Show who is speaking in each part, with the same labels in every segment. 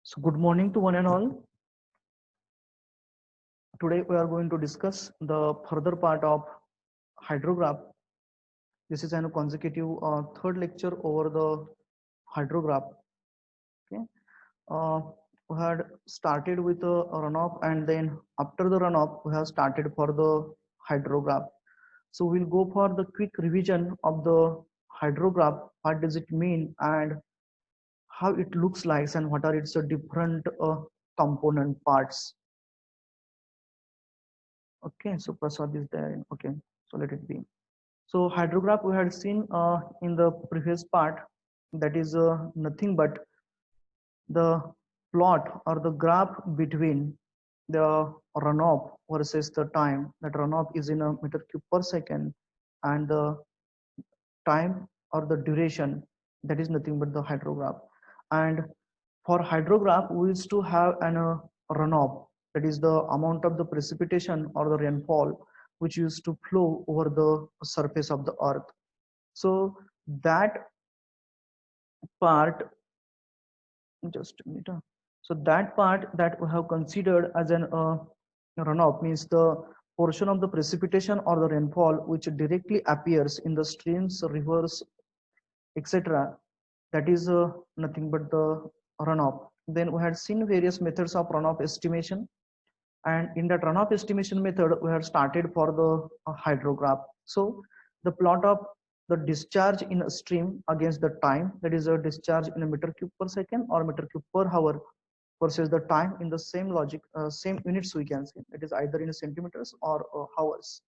Speaker 1: So good morning to one and all. Today we are going to discuss the further part of hydrograph. This is a consecutive third lecture over the hydrograph. Okay. Uh, we had started with a runoff, and then after the runoff we have started for the hydrograph. So we'll go for the quick revision of the hydrograph. What does it mean and how it looks like, and what are its different component parts. Okay, so Prasad is there. Okay, so let it be. So hydrograph we had seen in the previous part, that is nothing but the plot or the graph between the runoff versus the time. That runoff is in a meter cube per second, and the time or the duration, that is nothing but the hydrograph. And for hydrograph we used to have an runoff, that is the amount of the precipitation or the rainfall which used to flow over the surface of the earth. So that part, just a minute. So that part that we have considered as an runoff means the portion of the precipitation or the rainfall which directly appears in the streams, rivers, etc. That is nothing but the runoff. Then we had seen various methods of runoff estimation, and in that runoff estimation method we have started for the hydrograph. So the plot of the discharge in a stream against the time, that is a discharge in a meter cube per second or meter cube per hour, versus the time in the same logic, same units we can say, it is either in centimeters or hours.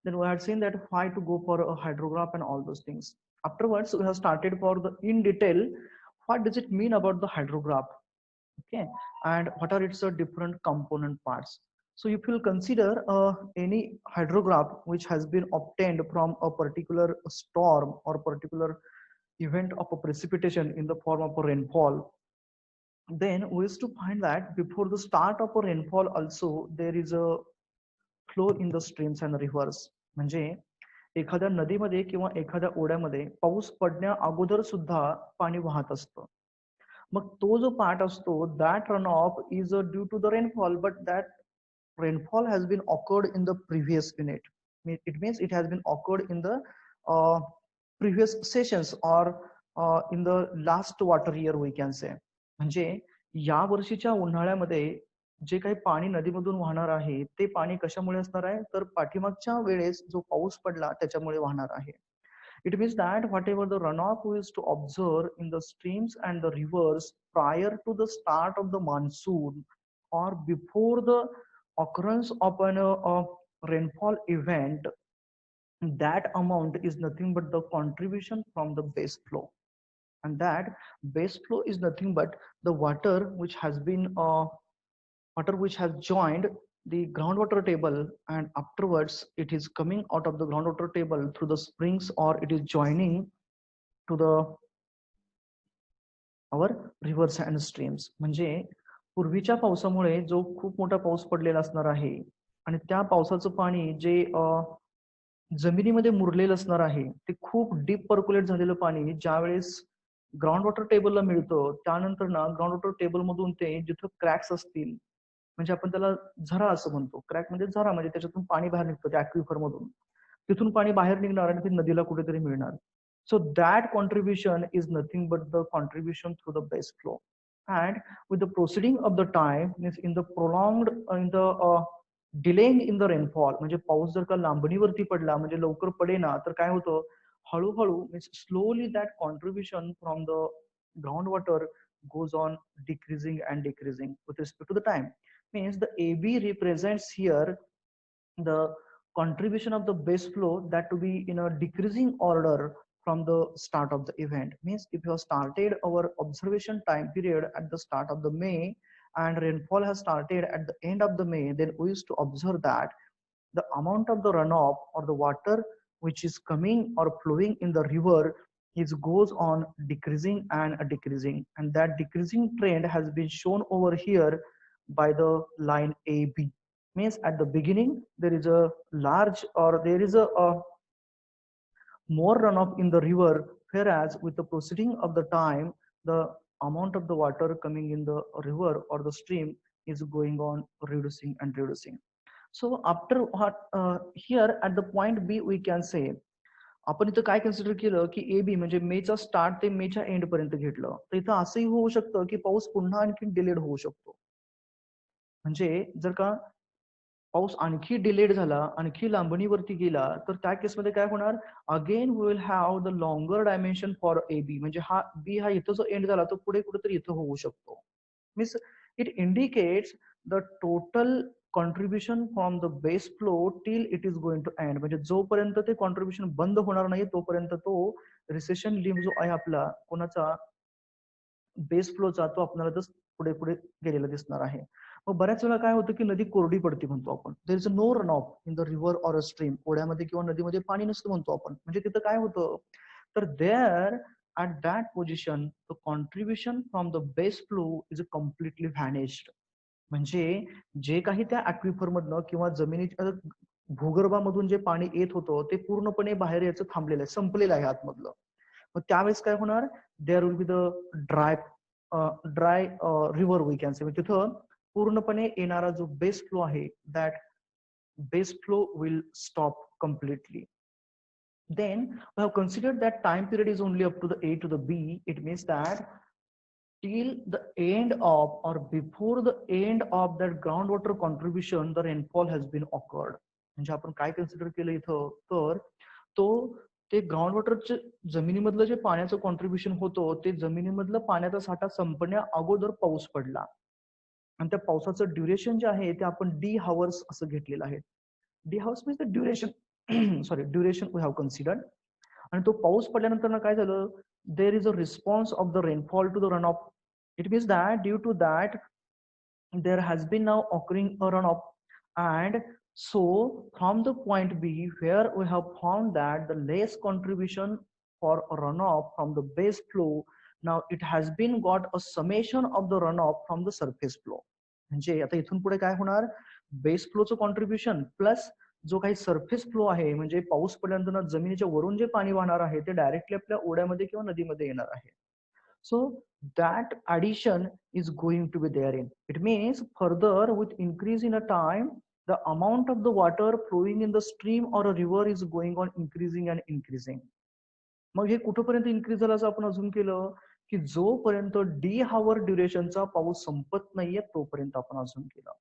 Speaker 1: Then we had seen that why to go for a hydrograph and all those things. Afterwards we have started for the in detail what does it mean about the hydrograph. Okay, and what are its different component parts. So if you consider any hydrograph which has been obtained from a particular storm or particular event of a precipitation in the form of a rainfall, then we used to find that before the start of a rainfall also there is a flow in the streams and rivers. म्हणजे एखाद्या नदीमध्ये किंवा एखाद्या ओढ्यामध्ये पाऊस पडण्या अगोदर सुद्धा पाणी वाहत असतं. मग तो जो पार्ट असतो, that runoff is due to the rainfall, but that rainfall has been occurred in the previous unit. It means it has been occurred in the uh, previous sessions or in the last water year we can say. म्हणजे या वर्षीच्या उन्हाळ्यामध्ये जे काही पाणी नदीमधून वाहणार आहे ते पाणी कशामुळे असणार आहे, तर पाठीमागच्या वेळेस जो पाऊस पडला त्याच्यामुळे वाहणार आहे. It means that whatever the runoff we used to observe in the streams and the rivers prior to the start of the monsoon or before the occurrence of an rainfall event, that amount is nothing but the contribution from the base flow. And that base flow is nothing but the water which has been water which has joined the groundwater table, and afterwards it is coming out of the groundwater table through the springs, or it is joining to the our rivers and streams. म्हणजे पूर्वीच्या पावसामुळे जो खूप मोठा पाऊस पडलेला असणार आहे आणि त्या पावसाचं पाणी जे जमिनीमध्ये मुरलेलं असणार आहे ते खूप डीप पर्क्युलेट झालेलं पाणी ज्या वेळेस ग्राउंड वॉटर टेबलला मिळतं, त्यानंतर ना ग्राउंड वॉटर टेबल मधून ते जिथं क्रॅक्स असतील, म्हणजे आपण त्याला झरा असं म्हणतो, क्रॅक म्हणजे झरा, म्हणजे त्याच्यातून पाणी बाहेर निघतं त्या ऍक्विफर मधून, तिथून पाणी बाहेर निघणार आणि ते नदीला कुठेतरी मिळणार. So that contribution is nothing but the contribution through the base flow. And with the proceeding of the time, means in the prolonged, in the delaying in the rainfall, म्हणजे पाऊस जर का लांबणीवरती पडला म्हणजे लवकर पडेना तर काय होतं, हळूहळू means slowly that contribution from the groundwater goes on decreasing and decreasing with respect to the time. Means the AB represents here the contribution of the base flow that to be in a decreasing order from the start of the event. Means if you have started our observation time period at the start of the May and rainfall has started at the end of the May, then we used to observe that the amount of the runoff or the water which is coming or flowing in the river is goes on decreasing and decreasing, and that decreasing trend has been shown over here by the line AB. Means at the beginning there is a large, or there is a more runoff in the river, whereas with the proceeding of the time the amount of the water coming in the river or the stream is going on reducing and reducing. So after what here at the point B we can say, आपण इथं काय consider केलं की ए B म्हणजे मेचा start ते मेच्या and पर्यंत घेतलं, तर इथं असंही होऊ शकतं की पाऊस पुन्हा आणखी डिलेड होऊ शकतो. म्हणजे जर का पाऊस आणखी डिलेड झाला, आणखी लांबणीवरती गेला, तर त्या केसमध्ये काय होणार, again we will have the longer dimension for a B. म्हणजे हा बी हा इथं जो एंड झाला तो पुढे कुठेतरी इथं होऊ शकतो. Means it indicates the total contribution from the base flow till it is going to end. म्हणजे जोपर्यंत ते कॉन्ट्रीब्युशन बंद होणार नाही तोपर्यंत तो रिसेशन लिंब जो आहे आपला कोणाचा बेस फ्लोचा तो आपल्याला पुढे पुढे गेलेला दिसणार आहे. मग बऱ्याच वेळा काय होतं की नदी कोरडी पडते म्हणतो आपण, there is a no run off in the river or a stream. ओढ्यामध्ये किंवा नदीमध्ये पाणी नसतं म्हणतो आपण. म्हणजे तिथं काय होतं, तर there at that position the contribution from the base flow is completely vanished. म्हणजे जे काही त्या ऍक्विफर मधनं किंवा जमिनीच्या भूगर्भामधून जे पाणी येत होतं ते पूर्णपणे बाहेर यायचं थांबलेलं आहे, संपलेलं आहे आतमधलं. मग त्यावेळेस काय होणार, there will be the dry dry river we can say. तिथं पूर्णपणे येणारा जो बेस फ्लो आहे that base flow will stop completely. Then we have considered that time period is only up to the A to the B. It means that till the end of or before the end of that groundwater contribution the rainfall has been occurred. म्हणजे आपण काय consider केलं इथं, तर तो ते ground वॉटरचे जमिनीमधलं जे पाण्याचं contribution होतं ते जमिनीमधलं पाण्याचा साठा संपण्या अगोदर पाऊस पडला. आणि त्या पावसाचं ड्युरेशन जे आहे ते आपण डी हावर्स असं घेतलेलं आहे. D hours means the duration, sorry duration we have considered. आणि तो पाऊस पडल्यानंतर काय झालं, there is a response of the rainfall to the run off. It means that due to that there has been now occurring a run off. And so from the point B where we have found that the less contribution for a runoff from the base flow, now it has been got a summation of the runoff from the surface flow. म्हणजे आता इथून पुढे काय होणार, base फ्लोचं contribution plus जो काही surface flow आहे, म्हणजे पाऊस पडल्यानंतर जमिनीच्या वरून जे पाणी वाहणार आहे ते डायरेक्टली आपल्या ओढ्यामध्ये किंवा नदीमध्ये येणार आहे. So that addition is going to be therein. It means further with increase in a time, the amount of the water flowing in the stream or a river is going on increasing and increasing. मग हे कुठपर्यंत increase झालं असं आपण अजून केलं की जोपर्यंत D हावर ड्युरेशनचा पाऊस संपत नाहीये तोपर्यंत आपण अजून केलं.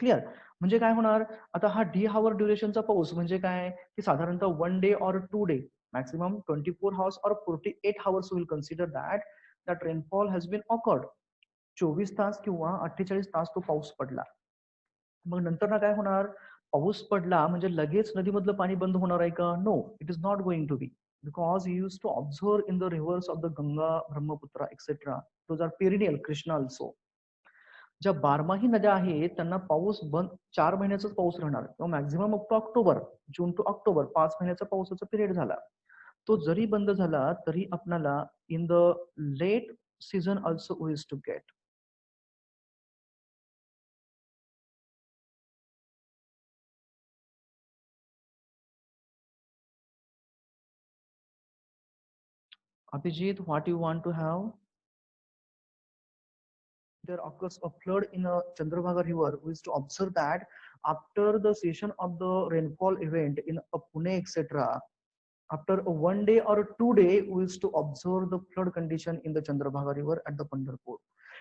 Speaker 1: क्लिअर. म्हणजे काय होणार, आता हा डी हावर ड्युरेशनचा पाऊस म्हणजे काय की साधारणतः 1 डे और 2 day, maximum 24 hours or 48 hours will consider that rainfall has been occurred. 24 तास किंवा 48 तास तो पाऊस पडला. मग नंतर ना काय होणार, पाऊस पडला म्हणजे लगेच नदीमधलं पाणी बंद होणार आहे का, no, it is not going to be. because he used to observe in the rivers of the Ganga, Brahmaputra, etc. Those are perennial, Krishna also. ज्या बारमाही नद्या आहेत त्यांना पाऊस बंद 4 महिन्याचाच पाऊस राहणार किंवा maximum up to October, June to October 5 महिन्याचा पावसाचा पिरियड झाला. तो जरी बंद झाला तरी आपल्याला in the late season also we used to get. Abhijit, what you want to have? There occurs a flood in a Chandrabhaga river. We used to observe that after the cessation of the rainfall event in Pune, etc. After 1 day or 2 day, we used to observe the flood condition in the Chandrabhaga river at the Pandharpur.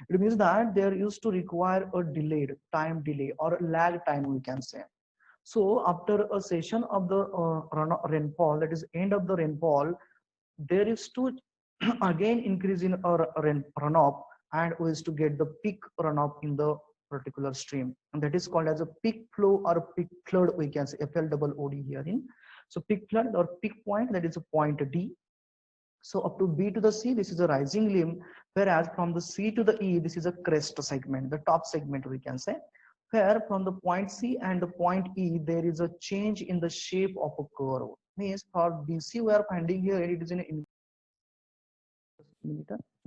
Speaker 1: It means that there used to require a delayed time delay or lag time, we can say. So after a session of the rainfall, that is end of the rainfall, there is to again increase in runoff, and we is to get the peak runoff in the particular stream, and that is called as a peak flow or peak flood, we can say FLOOD here in. So peak flood or peak point, that is a point D. So up to B to the C, this is a rising limb, whereas from the C to the E, this is a crest segment, the top segment, we can say. Where from the point C and the point E, there is a change in the shape of a curve. Means for BC, we are finding here it is in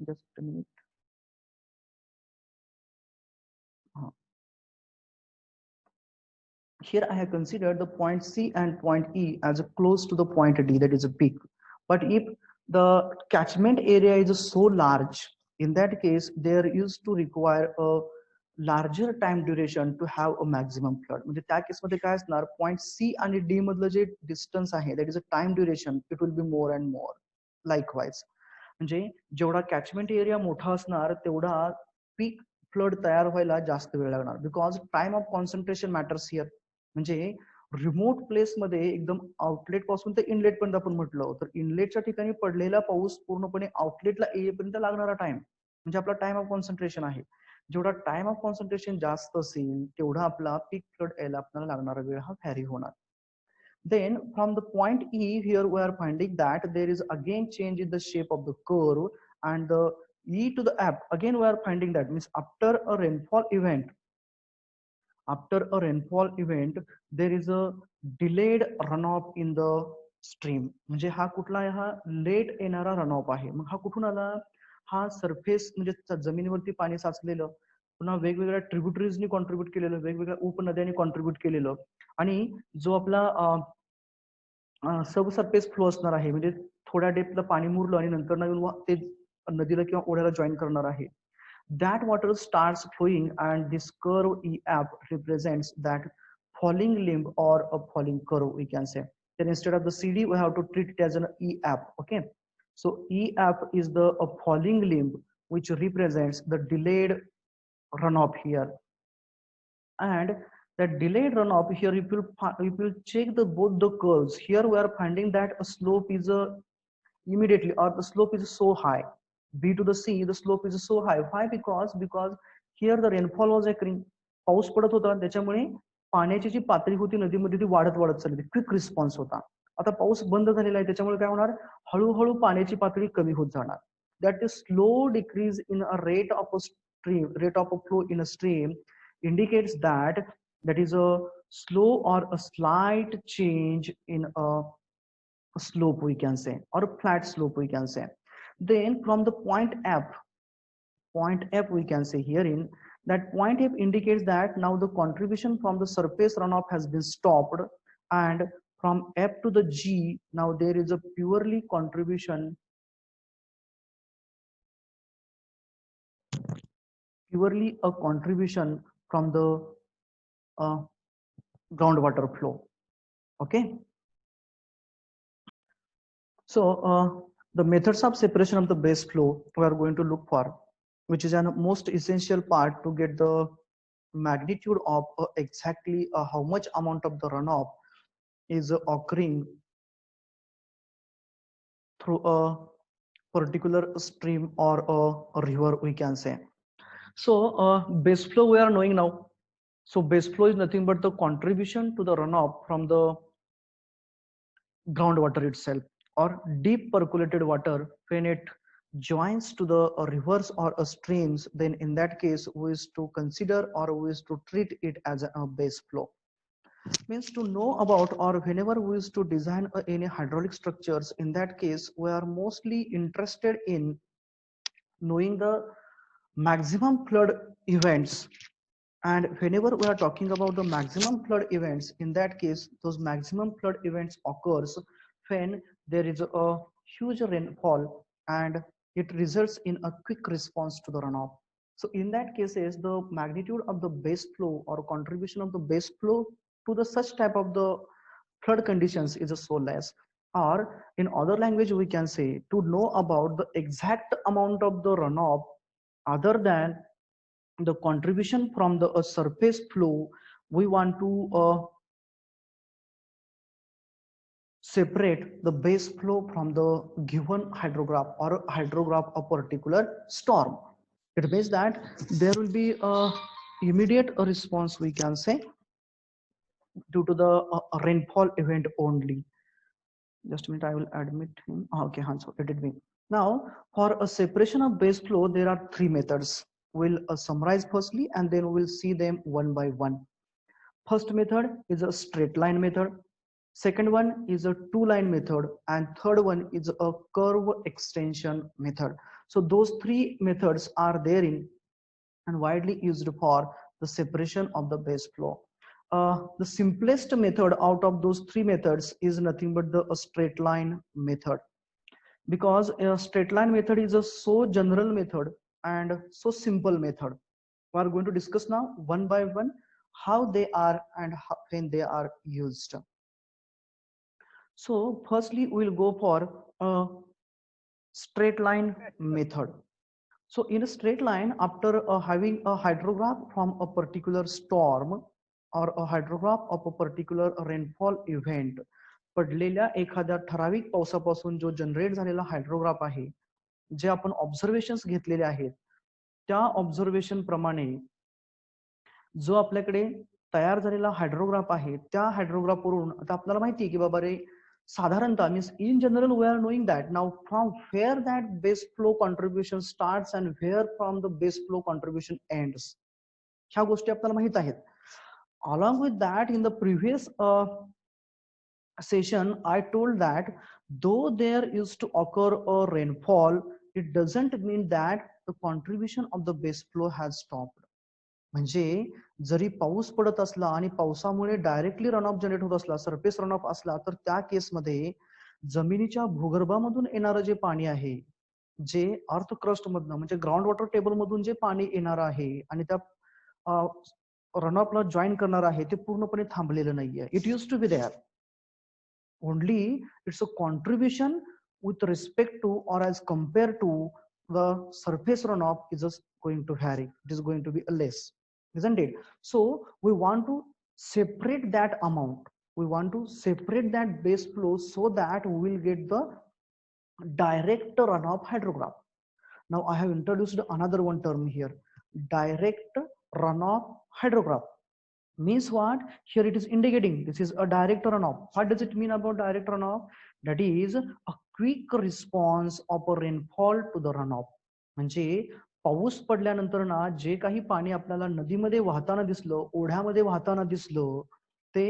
Speaker 1: just a minute. Here I have considered the point C and point E as close to the point D, that is a peak. But if the catchment area is so large, In that case, they are used to require a larger time duration to have a maximum flood. म्हणजे त्या केसमध्ये काय असणार, point सी आणि D मधलं जे distance आहे that is a time duration, it will be more and more. Likewise म्हणजे जेवढा कॅचमेंट एरिया मोठा असणार तेवढा पीक फ्लड तयार व्हायला जास्त वेळ लागणार, because time of concentration matters here. म्हणजे रिमोट प्लेसमध्ये एकदम आउटलेट पासून ते इनलेट पर्यंत आपण म्हटलं, तर इनलेटच्या ठिकाणी पडलेला पाऊस पूर्णपणे आउटलेटला येईपर्यंत लागणारा टाइम म्हणजे आपला टाइम ऑफ कॉन्सन्ट्रेशन आहे. जेवढा टाइम ऑफ कॉन्सन्ट्रेशन जास्त असेल तेवढा आपला पीक फ्लड यायला आपल्याला लागणारा वेळ हा व्हॅरी होणार. Then from the point E, here we are finding that there is again change in the shape of the curve, and the E to the F, again we are finding that means after a rainfall event, there is a delayed runoff in the stream. म्हणजे हा कुठला आहे, हा late येणारा runoff आहे. मग हा कुठून आला, हा सरफेस म्हणजे जमिनीवरती पाणी साचलेलं, पुन्हा वेगवेगळ्या ट्रिब्युटरीजनी कॉन्ट्रीब्युट केलेलं, वेगवेगळ्या उपनद्यांनी कॉन्ट्रीब्युट केलेलं, आणि जो आपला सब सरफेस फ्लो असणार आहे, म्हणजे थोड्या डेप्थला पाणी मुरलं आणि नंतर नवीन ते नदीला किंवा ओढ्याला जॉईन करणार आहे. That water starts flowing, and this curve EF represents that falling limb or a falling curve, we can say. Then instead of the CD, we have to treat it as an EF. Okay, so EF is the a falling limb which represents the delayed runoff here. And that delayed runoff here, if you check the both the curves here, we are finding that a slope is immediately, or the slope is so high. B to the C, the slope is so high. Why? Because here the rainfall was occurring. पाऊस पडत होता, त्याच्यामुळे पाण्याची जी पातळी होती नदीमध्ये ती वाढत वाढत चालली, क्विक रिस्पॉन्स होता. आता पाऊस बंद झालेला आहे, त्याच्यामुळे काय होणार, हळूहळू पाण्याची पातळी कमी होत जाणार. That is slow decrease in a rate of a flow in a stream indicates that is a slow or a slight change in a slope, we can say, or a flat slope, we can say. Then from the point F we can say herein that point F indicates that now the contribution from the surface runoff has been stopped, and from F to the G now there is a purely a contribution from the groundwater flow. Okay, so the methods of separation of the base flow we are going to look for, which is a most essential part to get the magnitude of exactly how much amount of the runoff is occurring through a particular stream or a river, we can say. So base flow we are knowing now. So base flow is nothing but the contribution to the runoff from the groundwater itself, or deep percolated water, when it joins to the rivers or streams, then in that case we is to consider or we is to treat it as a base flow. Means to know about, or whenever we is to design any hydraulic structures, in that case we are mostly interested in knowing the maximum flood events. And whenever we are talking about the maximum flood events, in that case those maximum flood events occurs when there is a huge rainfall and it results in a quick response to the runoff. So in that cases, the magnitude of the base flow or contribution of the base flow to the such type of the flood conditions is so less. Or in other language we can say, to know about the exact amount of the runoff other than the contribution from the surface flow, we want to separate the base flow from the given hydrograph or hydrograph of particular storm. It means that there will be a immediate response, we can say, due to the rainfall event only. Just a minute, I will admit him. Okay, Hanso, it did me. Now, for a separation of base flow, there are three methods. We'll summarize firstly, and then we'll see them one by one. First method is a straight line method. Second one is a two line method, and third one is a curve extension method. So those three methods are therein and widely used for the separation of the base flow. The simplest method out of those three methods is nothing but the straight line method, because a straight line method is a so general method and so simple method. We are going to discuss now one by one how they are and how, when they are used. So firstly, we'll go for a straight line method. So in a straight line, after having a hydrograph from a particular storm or a hydrograph of a particular rainfall event, पडलेल्या एखाद्या ठराविक पावसापासून जो generate झालेला hydrograph आहे, जे आपण observations घेतलेले आहेत, त्या ऑब्झर्वेशन प्रमाणे जो आपल्याकडे तयार झालेला हायड्रोग्राफ आहे, त्या हायड्रोग्राफ वरून आता आपल्याला माहिती आहे की बाबा रे साधारणतः means in general we are knowing that now from where that base flow contribution starts and where from the base flow contribution ends, ह्या गोष्टी आपल्याला माहित आहेत. Along with that in the previous session I told that though there is to occur a rainfall, it doesn't mean that the contribution of the base flow has stopped. म्हणजे जरी पाऊस पडत असला आणि पावसामुळे डायरेक्टली रनऑफ जनरेट होत असला, surface runoff असला, तर त्या केसमध्ये जमिनीच्या भूगर्भामधून येणारं जे पाणी आहे, जे अर्थ क्रस्ट मधनं म्हणजे ग्राउंड वॉटर टेबल मधून जे पाणी येणार आहे आणि त्या रनऑफला जॉईन करणार आहे, ते पूर्णपणे थांबलेलं नाहीये. It use to be there. Only it's a contribution with respect to or as compared to the surface runoff is just going to vary. It is going to be less, isn't it? So we want to separate that amount. We want to separate that base flow so that we will get the direct runoff hydrograph. Now I have introduced another one term here, direct runoff hydrograph. Means what? Here it is indicating this is a direct runoff. What does it mean about direct runoff? That is a quick response of a rainfall to the runoff. म्हणजे पाऊस पडल्यानंतर ना जे काही पाणी आपल्याला नदीमध्ये वाहताना दिसलं, ओढ्यामध्ये वाहताना दिसलं, ते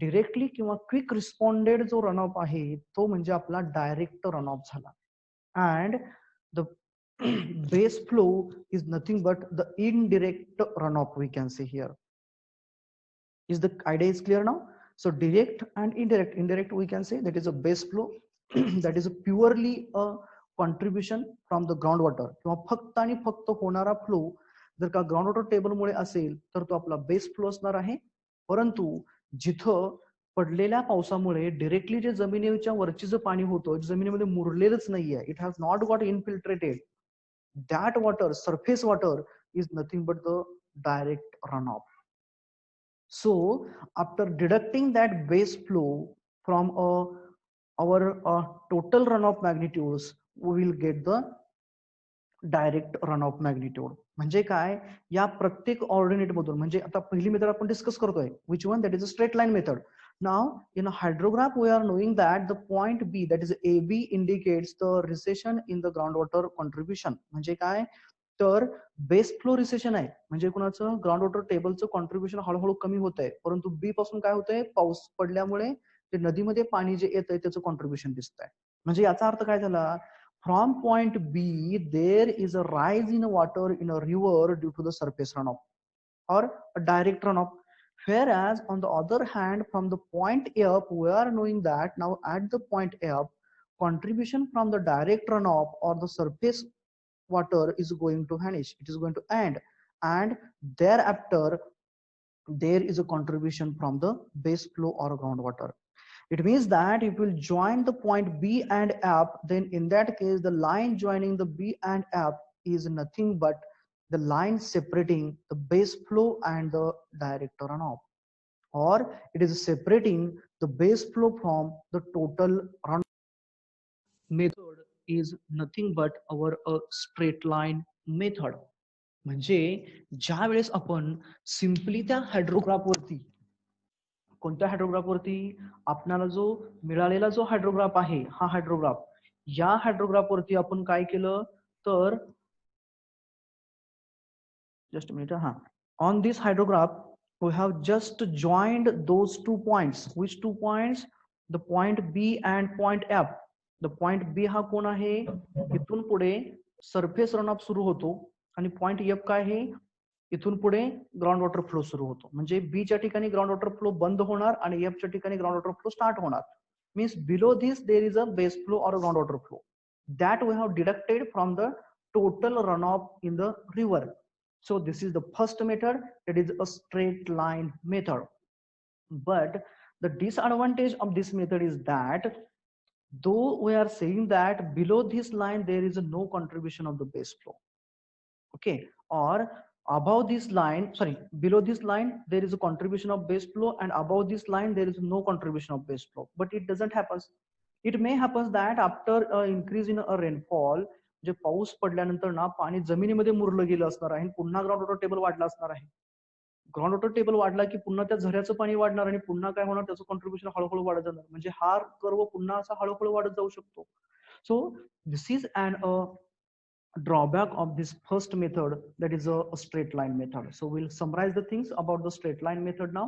Speaker 1: डिरेक्टली किंवा क्विक रिस्पॉन्डेड जो रनऑफ आहे तो म्हणजे आपला डायरेक्ट रनऑफ झाला. And the base flow is nothing but the indirect runoff, we can say here. Is the idea is clear now? So direct and indirect we can say that is a base flow that is a purely a contribution from the groundwater. किंवा फक्त आणि फक्त होणारा flow जर का ground water table मुळे असेल तर तो आपला बेस फ्लो असणार आहे. परंतु जिथं पडलेल्या पावसामुळे डिरेक्टली जे जमिनीच्या वरची जे पाणी होतं, जमिनीमध्ये मुरलेलंच नाहीये, it has not got infiltrated, that water, surface water is nothing but the direct run of. So after deducting that base flow from our total runoff magnitudes, we will get the direct runoff magnitude. म्हणजे काय, या प्रत्येक ordinate मधून, म्हणजे आता पहिली method आपण discuss करतोय, which one? That is a straight line method. Now in a hydrograph we are knowing that the point B, that is AB, indicates the recession in the groundwater contribution. म्हणजे काय तर base flow recession आहे, म्हणजे कुणाचं ground water टेबलचं contribution हळूहळू कमी होत आहे, परंतु बी पासून काय होतंय, पाऊस पडल्यामुळे ते नदीमध्ये पाणी जे येत आहे त्याचं कॉन्ट्रीब्युशन दिसत आहे. म्हणजे याचा अर्थ काय झाला, from point B there is a rise in water in a river due to the surface runoff or a direct runoff. Whereas on the other hand, from the point F, we are knowing that now at the point F, contribution from the direct runoff or the surface water is going to vanish, it is going to end, and thereafter there is a contribution from the base flow or groundwater. It means that if we will join the point B and F, then in that case the line joining the B and F is nothing but the line separating the base flow and the direct runoff, or it is separating the base flow from the total runoff. Method is nothing but our straight line method. म्हणजे ज्या वेळेस आपण simply त्या hydrograph वरती, कोणत्या hydrograph वरती, आपल्याला जो मिळालेला जो हायड्रोग्राफ आहे, हा हायड्रोग्राफ, या हायड्रोग्राफ वरती आपण काय केलं तर, just a minute, on this hydrograph we have just joined those 2 points. Which 2 points? The point B and point F. The point B हा कोण आहे, इथून पुढे सरफेस रनऑफ सुरू होतो, आणि पॉइंट F काय आहे, इथून पुढे ग्राउंड वॉटर फ्लो सुरू होतो. म्हणजे बी च्या ठिकाणी ग्राउंड वॉटर फ्लो बंद होणार आणि एफ च्या ठिकाणी ग्राउंड वॉटर फ्लो स्टार्ट होणार. Means below this there is a base flow or ground water flow that we have deducted from the total runoff in the river. So this is the first method, that is a straight line method. But the disadvantage of this method is that though we are saying that below this line there is no contribution of the base flow, okay, or above this line, sorry, below this line there is a contribution of base flow and above this line there is no contribution of base flow, but it doesn't happen. It may happen that after increase in a rainfall, जे पाऊस पडल्यानंतर ना पाणी जमिनीमध्ये मुरलं गेलं असणार आहे, पुन्हा ground water table वाढला असणार आहे. ग्राउंड वॉटर टेबल वाढला की पुन्हा त्या झऱ्याचं पाणी वाढणार आणि पुन्हा काय होणार, त्याचं कॉन्ट्रीब्युशन हळूहळू वाढत जाणार, म्हणजे हा कर्व पुन्हा असा हळूहळू वाढत जाऊ शकतो. So this is an drawback of this first method, that is a straight line method. So we'll summarize the things about the straight line method now.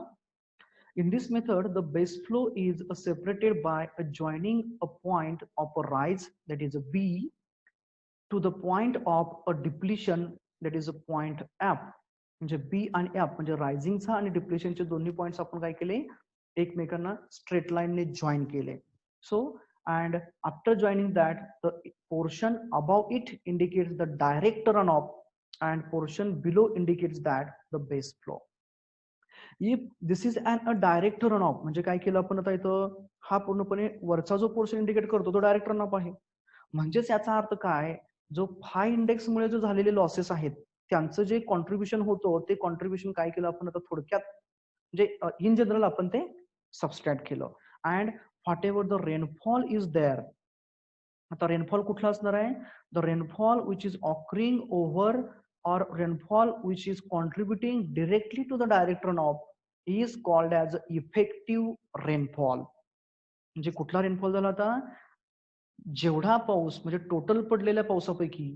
Speaker 1: In this method, the base flow is separated by joining a point of a rise, that is a B, to the point of a depletion, that is a point F. म्हणजे B आणि F म्हणजे रायझिंगचा आणि डिप्लेशनचे दोन्ही points आपण काय केले, एकमेकांना straight लाईनने join केले. सो and after joining that, the portion above it indicates the direct runoff and portion below indicates that the base flow. If this is a direct runoff, म्हणजे काय केलं आपण आता इथं, हा पूर्णपणे वरचा जो पोर्शन इंडिकेट करतो तो डायरेक्ट रनऑफ आहे. म्हणजेच याचा अर्थ काय, जो फाय इंडेक्स मुळे जो झालेले लॉसेस आहेत त्यांचं जे कॉन्ट्रीब्युशन होतं ते कॉन्ट्रीब्युशन काय केलं आपण आता थोडक्यात, म्हणजे इन जनरल आपण ते सबस्ट्रॅक्ट केलं. And whatever the rainfall is there, आता रेनफॉल कुठला असणार आहे, the rainfall which is occurring over or rainfall which is contributing directly to the direct runoff is called as effective rainfall. म्हणजे कुठला rainfall झाला, आता जेवढा पाऊस म्हणजे टोटल पडलेल्या पावसापैकी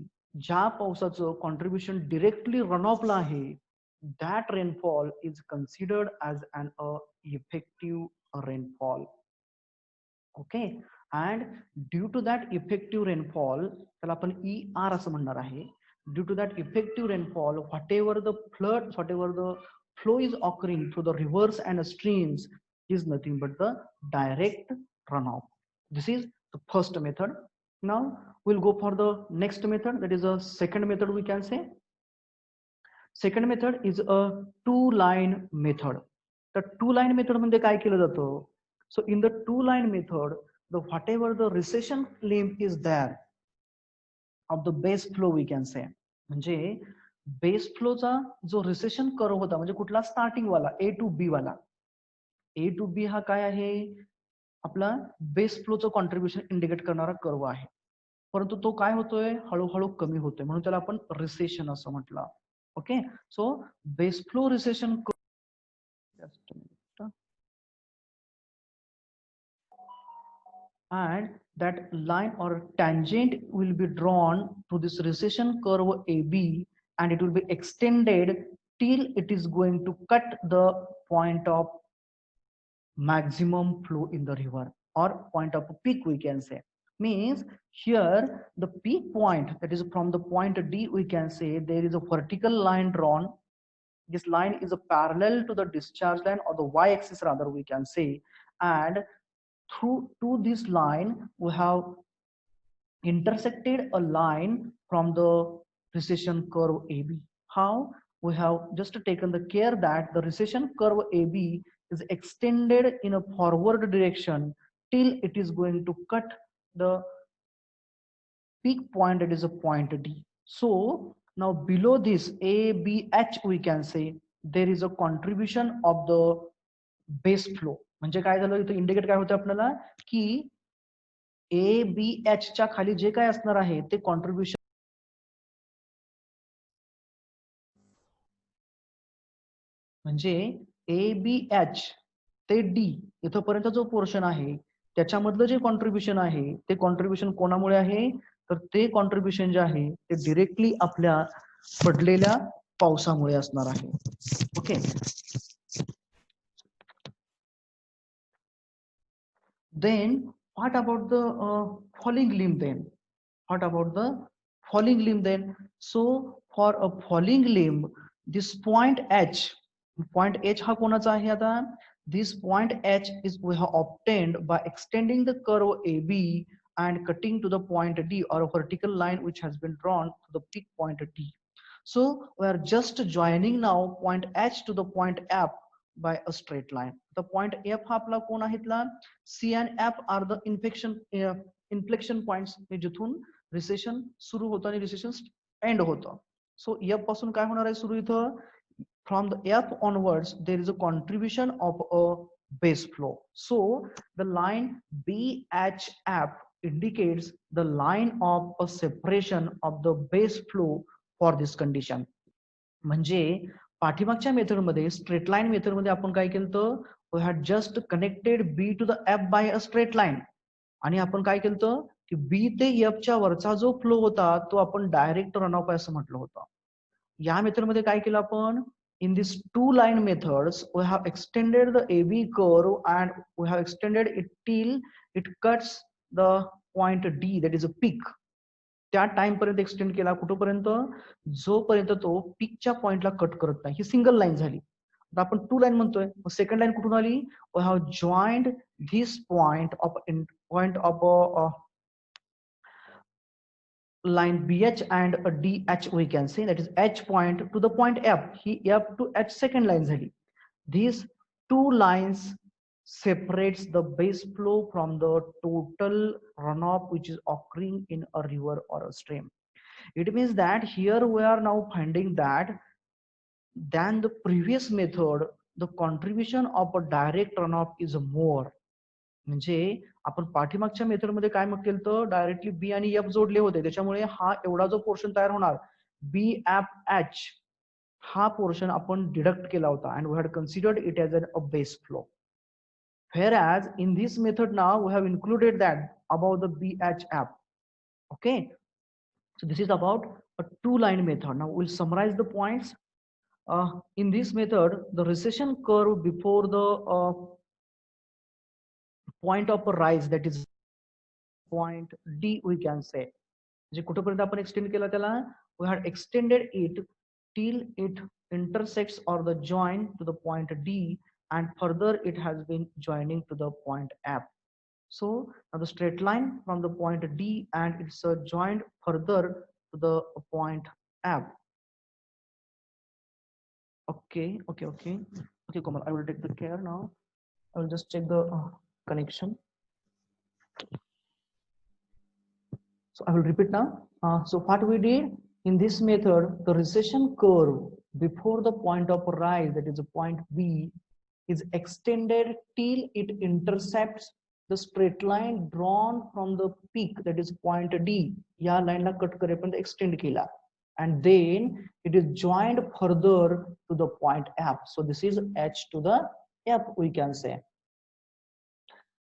Speaker 1: ज्या पावसाचं कॉन्ट्रीब्युशन डिरेक्टली रनऑफला आहे, that rainfall is considered as an effective rainfall. Okay, and due to that effective rainfall, त्याला आपण ER असं म्हणणार आहे. Due to that effective rainfall, whatever the floods, whatever the flow is occurring through the rivers and streams is nothing but the direct runoff. This is the first method. Now we'll go for the next method, that is a second method we can say. Second method is a two-line method. The two-line method मध्ये काय केलं जातं, so in the two-line method, the whatever the recession limb is there of the base flow we can say, म्हणजे base फ्लोचा जो recession curve होता, म्हणजे कुठला starting वाला A to B वाला, A to B हा काय आहे, आपला बेस फ्लोचं कॉन्ट्रीब्युशन इंडिकेट करणारा कर्व आहे, परंतु तो काय होतोय, हळूहळू कमी होतोय, म्हणून त्याला आपण रिसेशन असं म्हटलं. Okay, so base flow recession, and that line or tangent will be drawn to this recession curve AB and it will be extended till it is going to cut the point of maximum flow in the river or point of peak we can say. Means here the peak point, that is from the point D we can say there is a vertical line drawn. This line is a parallel to the discharge line or the y-axis rather we can say, and through to this line we have intersected a line from the recession curve AB. How? We have just taken the care that the recession curve AB is extended in a forward direction till it is going to cut the peak point, that is a point D. So now below this ABH we can say there is a contribution of the base flow. म्हणजे काय झालं इथे indicate काय होतं आपल्याला की ABH च्या खाली जे काय असणार आहे ते कॉन्ट्रीब्युशन, म्हणजे ABH ते D इथपर्यंत जो पोर्शन आहे त्याच्यामधलं जे कॉन्ट्रीब्युशन आहे ते कॉन्ट्रीब्युशन कोणामुळे आहे, तर ते कॉन्ट्रीब्युशन जे आहे ते डिरेक्टली आपल्या पडलेल्या पावसामुळे असणार आहे. Okay, then what about the falling limb then? What about the falling limb then? So for a falling limb, this point H हा कोणाचा आहे आता, this point H is we have obtained by extending the curve AB and cutting to the point D, or a vertical line which has been drawn to the peak point D. So we are just joining now point H to the point F by a straight line. The point F हा आपला कोण आहे इथला? C and F are the inflection points जिथून recession सुरू होतं आणि recession and होतं. सो F पासून काय होणार आहे सुरू इथं? From the F onwards, there is a contribution of a base flow. So the line BHF indicates the line of a separation of the base flow for this condition. म्हणजे पाठीमागच्या method मध्ये straight line method मध्ये आपण काय केलं तर we had just connected B to the F by a straight line आणि आपण काय केलं की बी ते एफ च्या वरचा जो फ्लो होता तो आपण डायरेक्ट रन ऑफ असं म्हटलं होतं. या मेथड मध्ये काय केलं आपण in these two line methods we have extended the AB curve and we have extended it till it cuts the point D, that is a peak. त्या टाइम पर्यंत एक्सटेंड केला कुठपर्यंत जोपर्यंत तो पीकच्या पॉइंटला कट करत नाही. ही सिंगल लाईन झाली. आता आपण टू लाईन म्हणतोय. सेकंड लाईन कुठून आली? We have joined this point of line BH and a DH we can say, that is H point to the point F. He F to H second line झाली. These two lines separates the base flow from the total runoff which is occurring in a river or a stream. It means that here we are now finding that than the previous method the contribution of a direct runoff is more. म्हणजे आपण पाठीमागच्या method मध्ये काय मग केलं तर directly B आणि F जोडले होते त्याच्यामुळे हा एवढा जो पोर्शन तयार होणार बी एफ एच हा पोर्शन आपण डिडक्ट केला होता and we had considered it as a base flow. Whereas in this method now we have included that about the BHF. Okay, so this is about a two line method. Now we'll summarize the points. In this method the recession curve before the point of a rise, that is point D we can say, जे कुठपर्यंत आपण extend केला त्याला we had extended it till it intersects or the join to the point D and further it has been joining to the point F. So now the straight line from the point D and it's joined further to the point F. Okay, Komal, I will take the care now. I will just check the connection. So I will repeat now. So what we did in this method, the recession curve before the point of rise, that is the point B, is extended till it intercepts the straight line drawn from the peak, that is point D. या line ला cut करेपर्यंत extend केला, and then it is joined further to the point F. So this is H to the F we can say.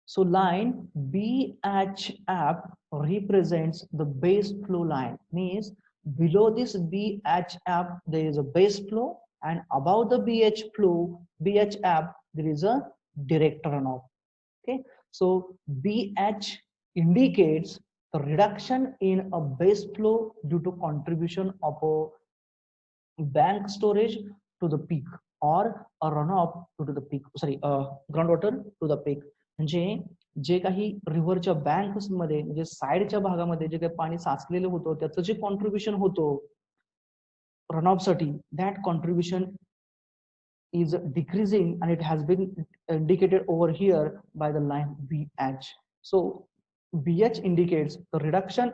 Speaker 1: So line BHF represents the base flow line, means below this BHF there is a base flow and above the BHF there is a direct runoff. Okay, so BH indicates the reduction in a base flow due to contribution of a bank storage to the peak or a runoff to the peak, sorry, groundwater to the peak. म्हणजे जे काही रिव्हरच्या banks मध्ये म्हणजे साइडच्या भागामध्ये जे काही पाणी साचलेलं होतं त्याचं जे कॉन्ट्रीब्युशन होतं रनऑफ साठी, that contribution is decreasing and it has been indicated over here by the line BH. So BH indicates the reduction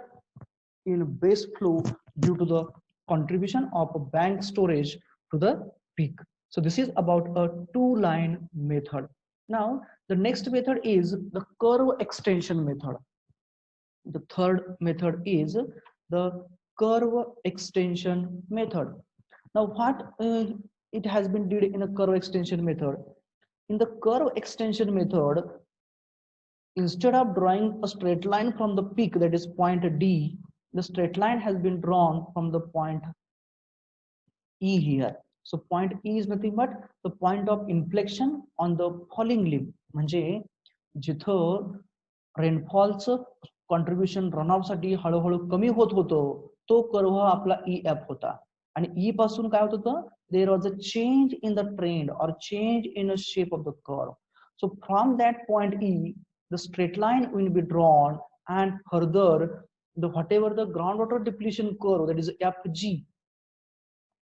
Speaker 1: in base flow due to the contribution of a bank storage to the peak. So this is about a two line method. Now the next method is the curve extension method. The third method is the curve extension method. Now what it has been did in a curve extension method. In the curve extension method, instead of drawing a straight line from the peak, that is point D, the straight line has been drawn from the point E here. So point E is nothing but the point of inflection on the falling limb. म्हणजे जिथं रेनफॉलचं contribution runoff साठी हळूहळू कमी होत होतं तो curve आपला EF होता आणि E पासून काय होत होतं, there was a change in the trend or change in the shape of the curve. So from that point E, the straight line will be drawn and further the whatever the groundwater depletion curve, that is FG.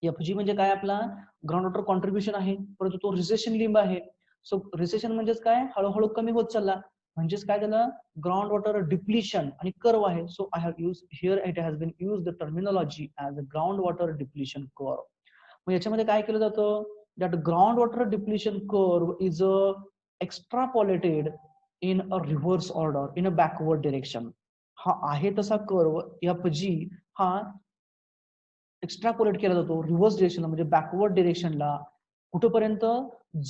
Speaker 1: FG म्हणजे काय आपला ground water contribution आहे, परंतु तो recession limb आहे. सो recession म्हणजेच काय, हळूहळू कमी होत चालला, म्हणजेच काय झालं, ग्राउंड वॉटर डिप्लिशन आणि कर्व आहे. So I have use here, it has been use the terminology as a ground water depletion curve. मग याच्यामध्ये काय केलं जातं, that ground water depletion curve is extrapolated in a reverse order in a backward direction. हा आहे तसा curve FG हा extrapolate केला जातो रिव्हर्स डिरेक्शनला, म्हणजे बॅकवर्ड डिरेक्शनला. कुठपर्यंत,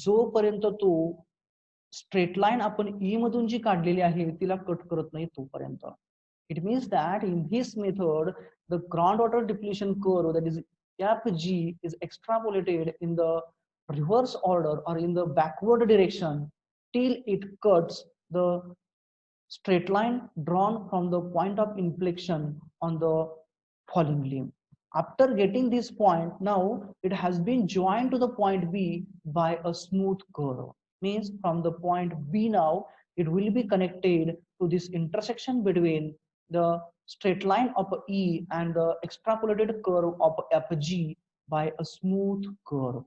Speaker 1: जोपर्यंत तो स्ट्रेट लाईन आपण ई मधून जी काढलेली आहे तिला कट करत नाही तोपर्यंत. It means that in this method the ground water depletion curve, that is FG, is extrapolated in the reverse order or in the backward direction till it cuts the straight line drawn from the point of inflection on the falling limb. After getting this point, now it has been joined to the point B by a smooth curve. Means from the point B now it will be connected to this intersection between the straight line of E and the extrapolated curve of FG by a smooth curve.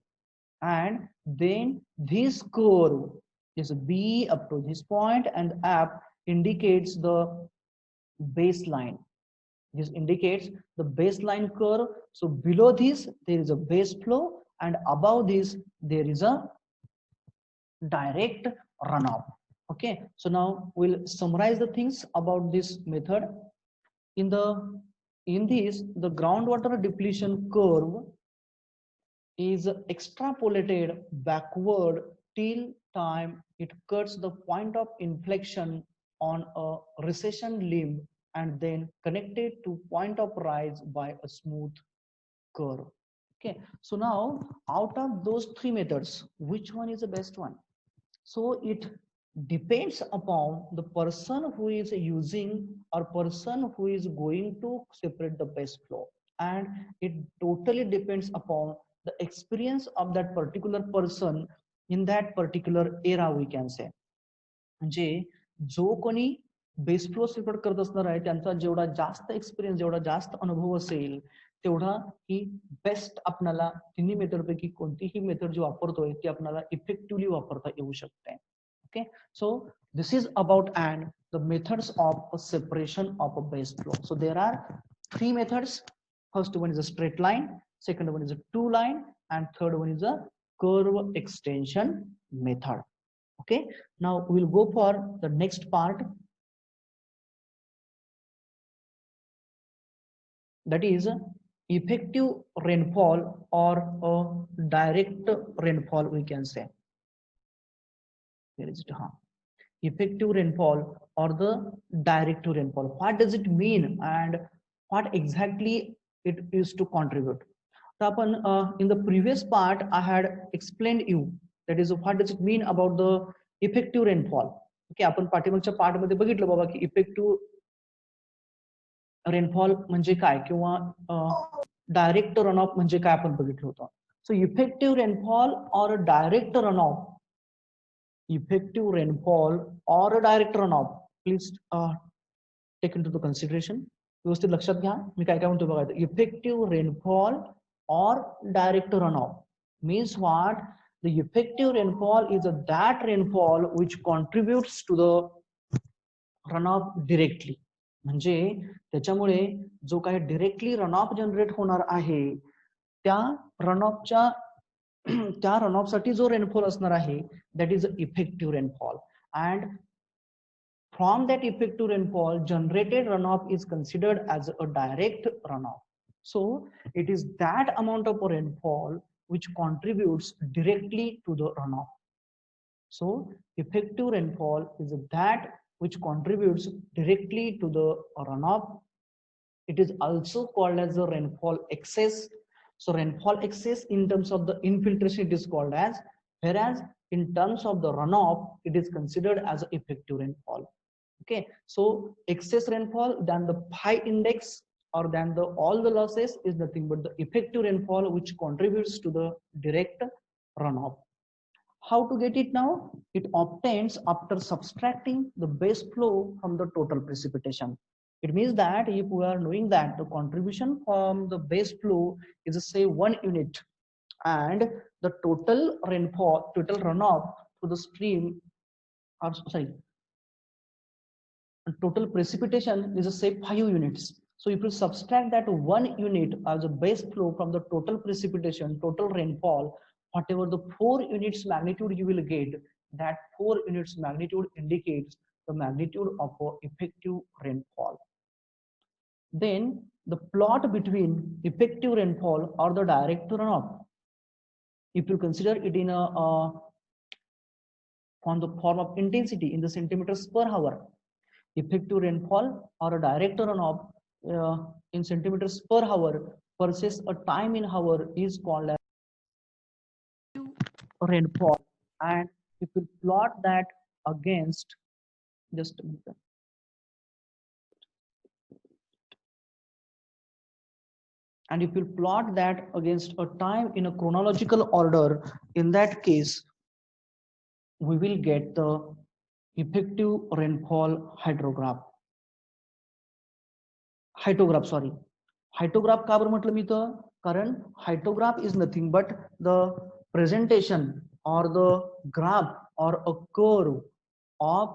Speaker 1: And then this curve is B up to this point, and F indicates the baseline. This indicates the baseline curve. So below this there is a base flow, and above this there is a direct runoff. Okay, so now we'll summarize the things about this method. In this, the groundwater depletion curve is extrapolated backward till time it cuts the point of inflection on a recession limb and then connected to point of rise by a smooth curve. Okay, so now out of those three methods, which one is the best one? So it depends upon the person who is using or person who is going to separate the base flow, and it totally depends upon the experience of that particular person in that particular era, we can say. म्हणजे जो कोणी base flow separate करत असणार आहे त्यांचा जेवढा जास्त experience, जेवढा जास्त अनुभव असेल, तेवढा ही बेस्ट आपल्याला तिन्ही मेथड पैकी कोणतीही मेथड जी वापरतोय ती आपल्याला इफेक्टिव्हली वापरता येऊ शकते. Okay, so this is about and the methods of separation of a base flow. So there are three methods. First one is a straight line, second one is a two line, and third one is a curve extension method. Okay, now we'll go for the next part, that is effective rainfall or a direct rainfall, we can say. Where is it? Effective rainfall or the direct rainfall. What does it mean and what exactly it is to contribute? So in the previous part I had explained you, that is what does it mean about the effective rainfall. Okay, आपण पाठीमागच्या part मध्ये बघितलं बाबा की effective rainfall म्हणजे काय किंवा direct run of म्हणजे काय आपण बघितलं होतं. सो इफेक्टिव्ह रेनफॉल और direct run of, effective rainfall or a direct runoff, please take into the consideration. व्यवस्थित लक्षात घ्या मी काय काय म्हणतो बघा. Effective rainfall or direct runoff means what? The effective rainfall is that rainfall which contributes to the runoff directly. म्हणजे त्याच्यामुळे जो काही डायरेक्टली रनऑफ जनरेट होणार आहे त्या रनऑफच्या त्या रनऑफ साठी जो रेनफॉल असणार आहे that is effective rainfall, and from that effective rainfall generated runoff is considered as a direct runoff. So it is that amount of rainfall which contributes directly to the runoff. So effective rainfall is that which contributes directly to the runoff. It is also called as the rainfall excess. So rainfall excess in terms of the infiltration it is called as, whereas in terms of the runoff it is considered as effective rainfall. Okay, so excess rainfall than the pi index or than the all the losses is nothing but the effective rainfall which contributes to the direct runoff. How to get it now? It obtains after subtracting the base flow from the total precipitation. It means that if we are knowing that the contribution from the base flow is say 1 unit, and the total rainfall, total runoff to the stream, or sorry, total precipitation is say 5 units. So if you subtract that 1 unit as a base flow from the total precipitation, total rainfall, whatever the 4 units magnitude you will get, that 4 units magnitude indicates the magnitude of effective rainfall. Then the plot between effective rainfall or the direct runoff, if you consider it in a from the form of intensity in the centimeters per hour, effective rainfall or a direct runoff in centimeters per hour versus a time in hour is called as rainfall. And if you plot that against, just a minute, and if you plot that against a time in a chronological order, in that case we will get the effective rainfall hyetograph sorry hyetograph का बरं म्हटलं मी तर कारण hyetograph is nothing but the presentation or the graph or a curve of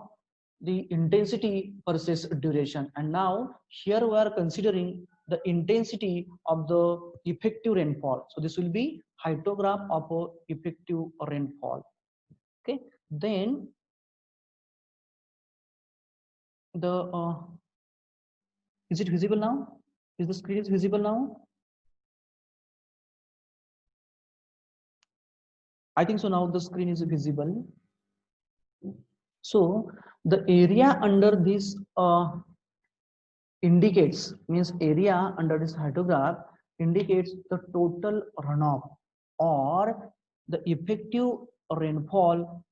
Speaker 1: the intensity versus duration. And now here we are considering the intensity of the effective rainfall. So this will be haitograph of effective rainfall. Okay, then the is it visible now? Is the screen is visible now? I think so. Now the screen is visible. So the area under this indicates, means area under this haitograph indicates the total runoff or the effective rainfall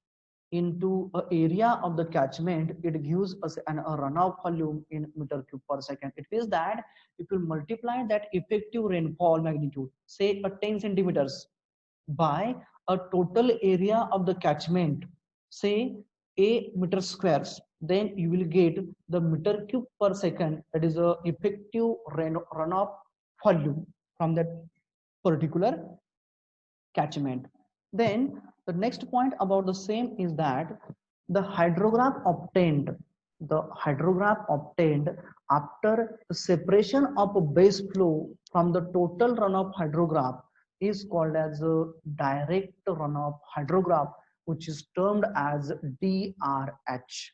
Speaker 1: into an area of the catchment. It gives us a runoff volume in meter cube per second. It means that if you multiply that effective rainfall magnitude, say a 10 centimeters, by a total area of the catchment, say a meter squares, then you will get the meter cube per second, that is a effective runoff volume from that particular catchment. Then the next point about the same is that the hydrograph obtained after the separation of a base flow from the total runoff hydrograph is called as a direct runoff hydrograph, which is termed as DRH.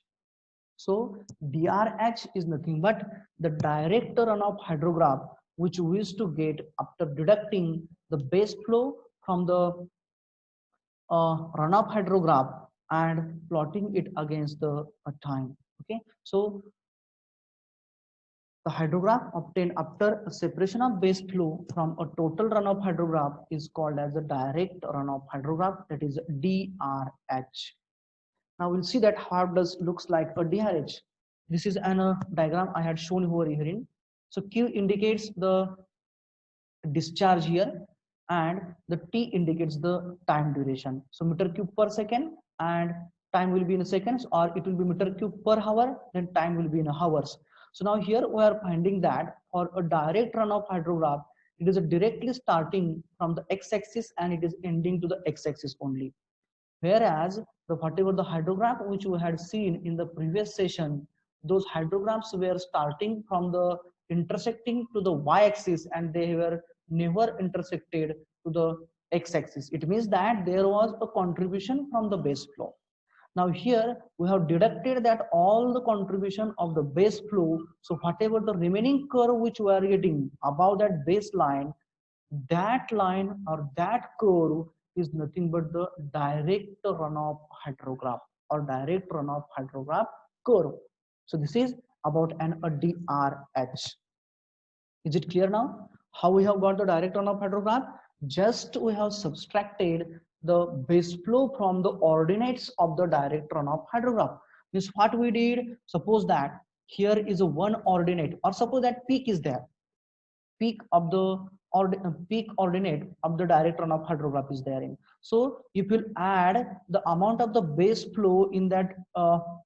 Speaker 1: So DRH is nothing but the direct runoff hydrograph, which we used to get after deducting the base flow from the runoff hydrograph and plotting it against the time. Okay, so the hydrograph obtained after a separation of base flow from a total runoff hydrograph is called as a direct runoff hydrograph, that is DRH. Now we'll see that how does looks like a DRH. This is an diagram I had shown over here. So Q indicates the discharge here and the T indicates the time duration. So meter cube per second and time will be in seconds, or it will be meter cube per hour, then time will be in hours. So now here we are finding that for a direct runoff hydrograph, it is directly starting from the x-axis and it is ending to the x-axis only. Whereas the whatever the hydrograph which we had seen in the previous session, those hydrographs were starting from the intersecting to the y-axis and they were never intersected to the x-axis. It means that there was a contribution from the base flow. Now here we have deducted that all the contribution of the base flow. So whatever the remaining curve which we are getting above that baseline, that line or that curve is nothing but the direct runoff hydrograph or direct runoff hydrograph curve. So this is about an DRH. Is it clear now? How we have got the direct runoff hydrograph? Just we have subtracted the base flow from the ordinates of the direct runoff hydrograph. This what we did. Suppose that here is a one ordinate, or suppose that peak is there. peak of the peak ordinate of the direct runoff hydrograph is there in. So if you add the amount of the base flow in that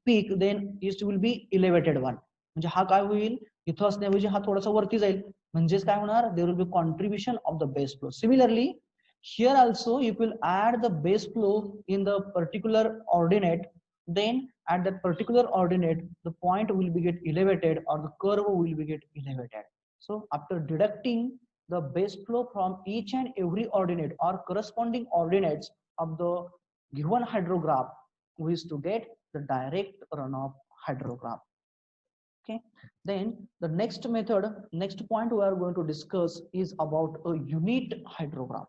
Speaker 1: peak, then it will be elevated one. म्हणजे हा काय होईल, इथं असण्याऐवजी हा थोडासा वरती जाईल, म्हणजेच काय होणार, there will be contribution of the base flow. Similarly, here also if you add the base flow in the particular ordinate, then at that particular ordinate the point will be get elevated or the curve will be get elevated. So after deducting the base flow from each and every ordinate or corresponding ordinates of the given hydrograph, we is to get the direct runoff hydrograph. Okay, then the next method, next point we are going to discuss is about a unit hydrograph.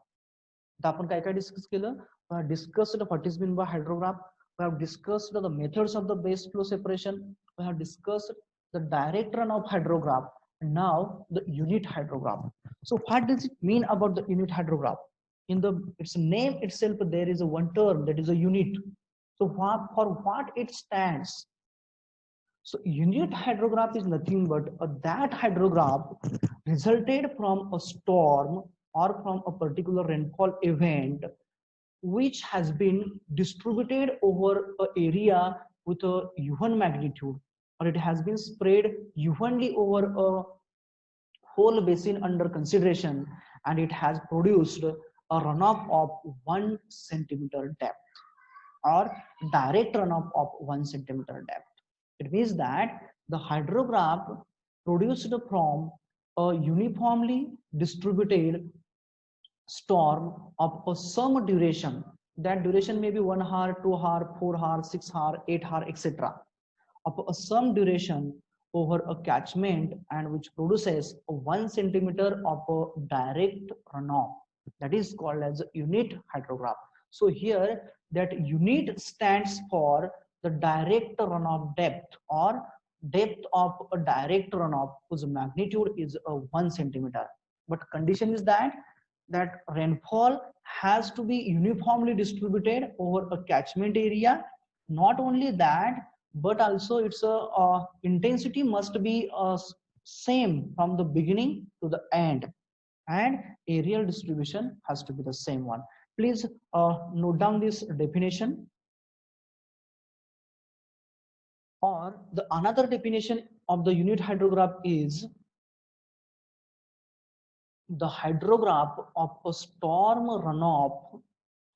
Speaker 1: आता आपण काय काय discuss केलं, we have discussed what is meant by hydrograph, we have discussed the methods of the base flow separation, we have discussed the direct runoff hydrograph, and now the unit hydrograph. So what does it mean about the unit hydrograph? In the its name itself there is a one term, that is a unit. So for what it stands? So unit hydrograph is nothing but that hydrograph resulted from a storm or from a particular rainfall event which has been distributed over an area with a even magnitude, or it has been spread evenly over a whole basin under consideration, and it has produced a runoff of 1 centimeter depth or direct runoff of 1 centimeter depth. It means that the hydrograph produced from a uniformly distributed storm of some duration. That duration may be 1 hour, 2 hour, 4 hour, 6 hour, 8 hour, etc. Of some duration over a catchment, and which produces a 1 centimeter of a direct runoff. That is called as a unit hydrograph. So here that unit stands for the direct runoff depth or depth of a direct runoff whose magnitude is a 1 centimeter. But condition is that rainfall has to be uniformly distributed over a catchment area. Not only that, but also its intensity must be same from the beginning to the end, and areal distribution has to be the same one. Please note down this definition. Or the another definition of the unit hydrograph is the hydrograph of a storm runoff,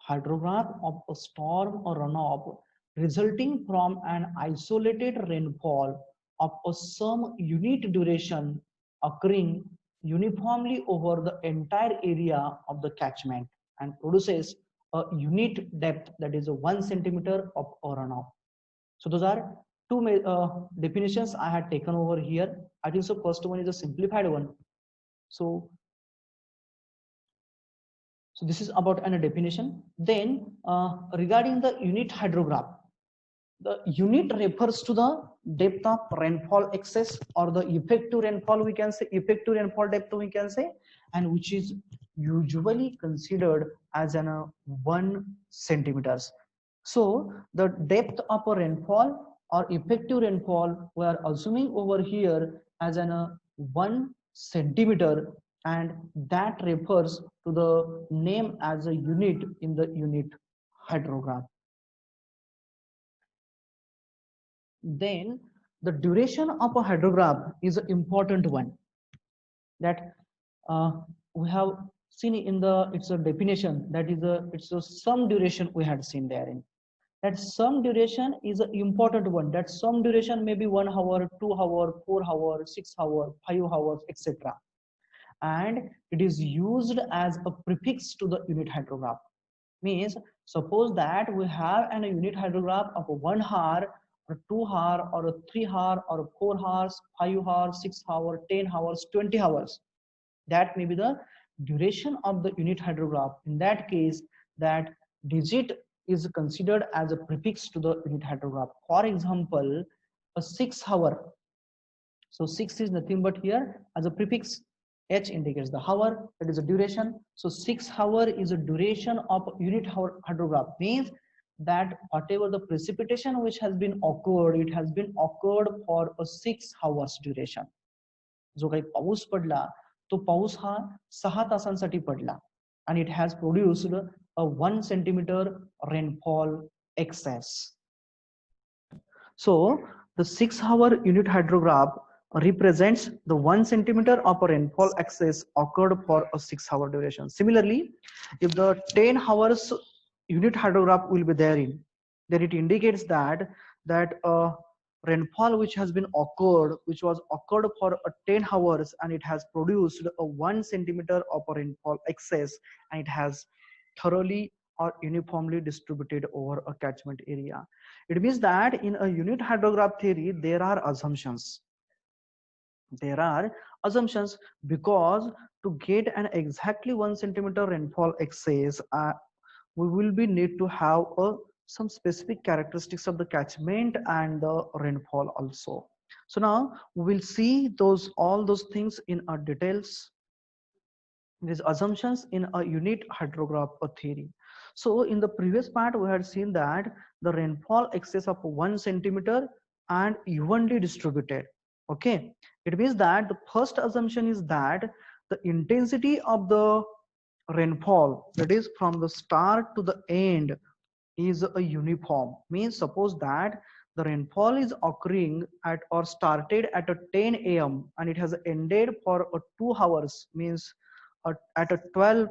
Speaker 1: hydrograph of a storm or runoff resulting from an isolated rainfall of a some unit duration occurring uniformly over the entire area of the catchment and produces a unit depth, that is a 1 centimeter of a runoff. So those are two definitions I had taken over here. I think so first one is a simplified one. So this is about an definition. Then regarding the unit hydrograph, the unit refers to the depth of rainfall excess or the effective rainfall, we can say effective rainfall depth we can say, and which is usually considered as an 1 centimeters. So the depth of a rainfall or effective rainfall we are assuming over here as an 1 centimeter, and that refers to the name as a unit in the unit hydrograph. Then the duration of a hydrograph is an important one that we have seen in the its a definition, that is it's a some duration we had seen therein. That some duration is an important one. That some duration may be 1 hour, 2 hour, 4 hour, 6 hour, 5 hours, etc. And it is used as a prefix to the unit hydrograph. Means suppose that we have an unit hydrograph of 1 hour or 2 hour or a 3 hour or 4 hours, 5 hours, 6 hours, 10 hours, 20 hours. That may be the duration of the unit hydrograph. In that case, that digit is considered as a prefix to the unit hydrograph. For example, a 6 hour. So 6 is nothing but here as a prefix. H indicates the hour, that is a duration. So 6 hour is a duration of unit hydrograph. Means that whatever the precipitation which has been occurred, it has been occurred for a 6 hours duration. जो काही पाऊस पडला तो पाऊस हा 6 तासांसाठी पडला आणि it has produced a 1 centimeter rainfall excess. So the 6-hour unit hydrograph represents the 1 centimeter of a rainfall excess occurred for a 6-hour duration. Similarly, if the 10 hours unit hydrograph will be therein, then it indicates that rainfall which has been occurred, which was occurred for 10 hours, and it has produced a 1 centimeter of a rainfall excess, and it has thoroughly or uniformly distributed over a catchment area. It means that in a unit hydrograph theory, there are assumptions. There are assumptions because to get an exactly 1 centimeter rainfall excess, we will be need to have some specific characteristics of the catchment and the rainfall also. So now we will see all those things in our details, these assumptions in a unit hydrograph theory. So in the previous part, we had seen that the rainfall excess of 1 centimeter and evenly distributed. Okay, it means that the first assumption is that the intensity of the rainfall, that is from the start to the end, is a uniform. Means suppose that the rainfall is occurring at or started at a 10 a.m. and it has ended for a 2 hours, means at a 12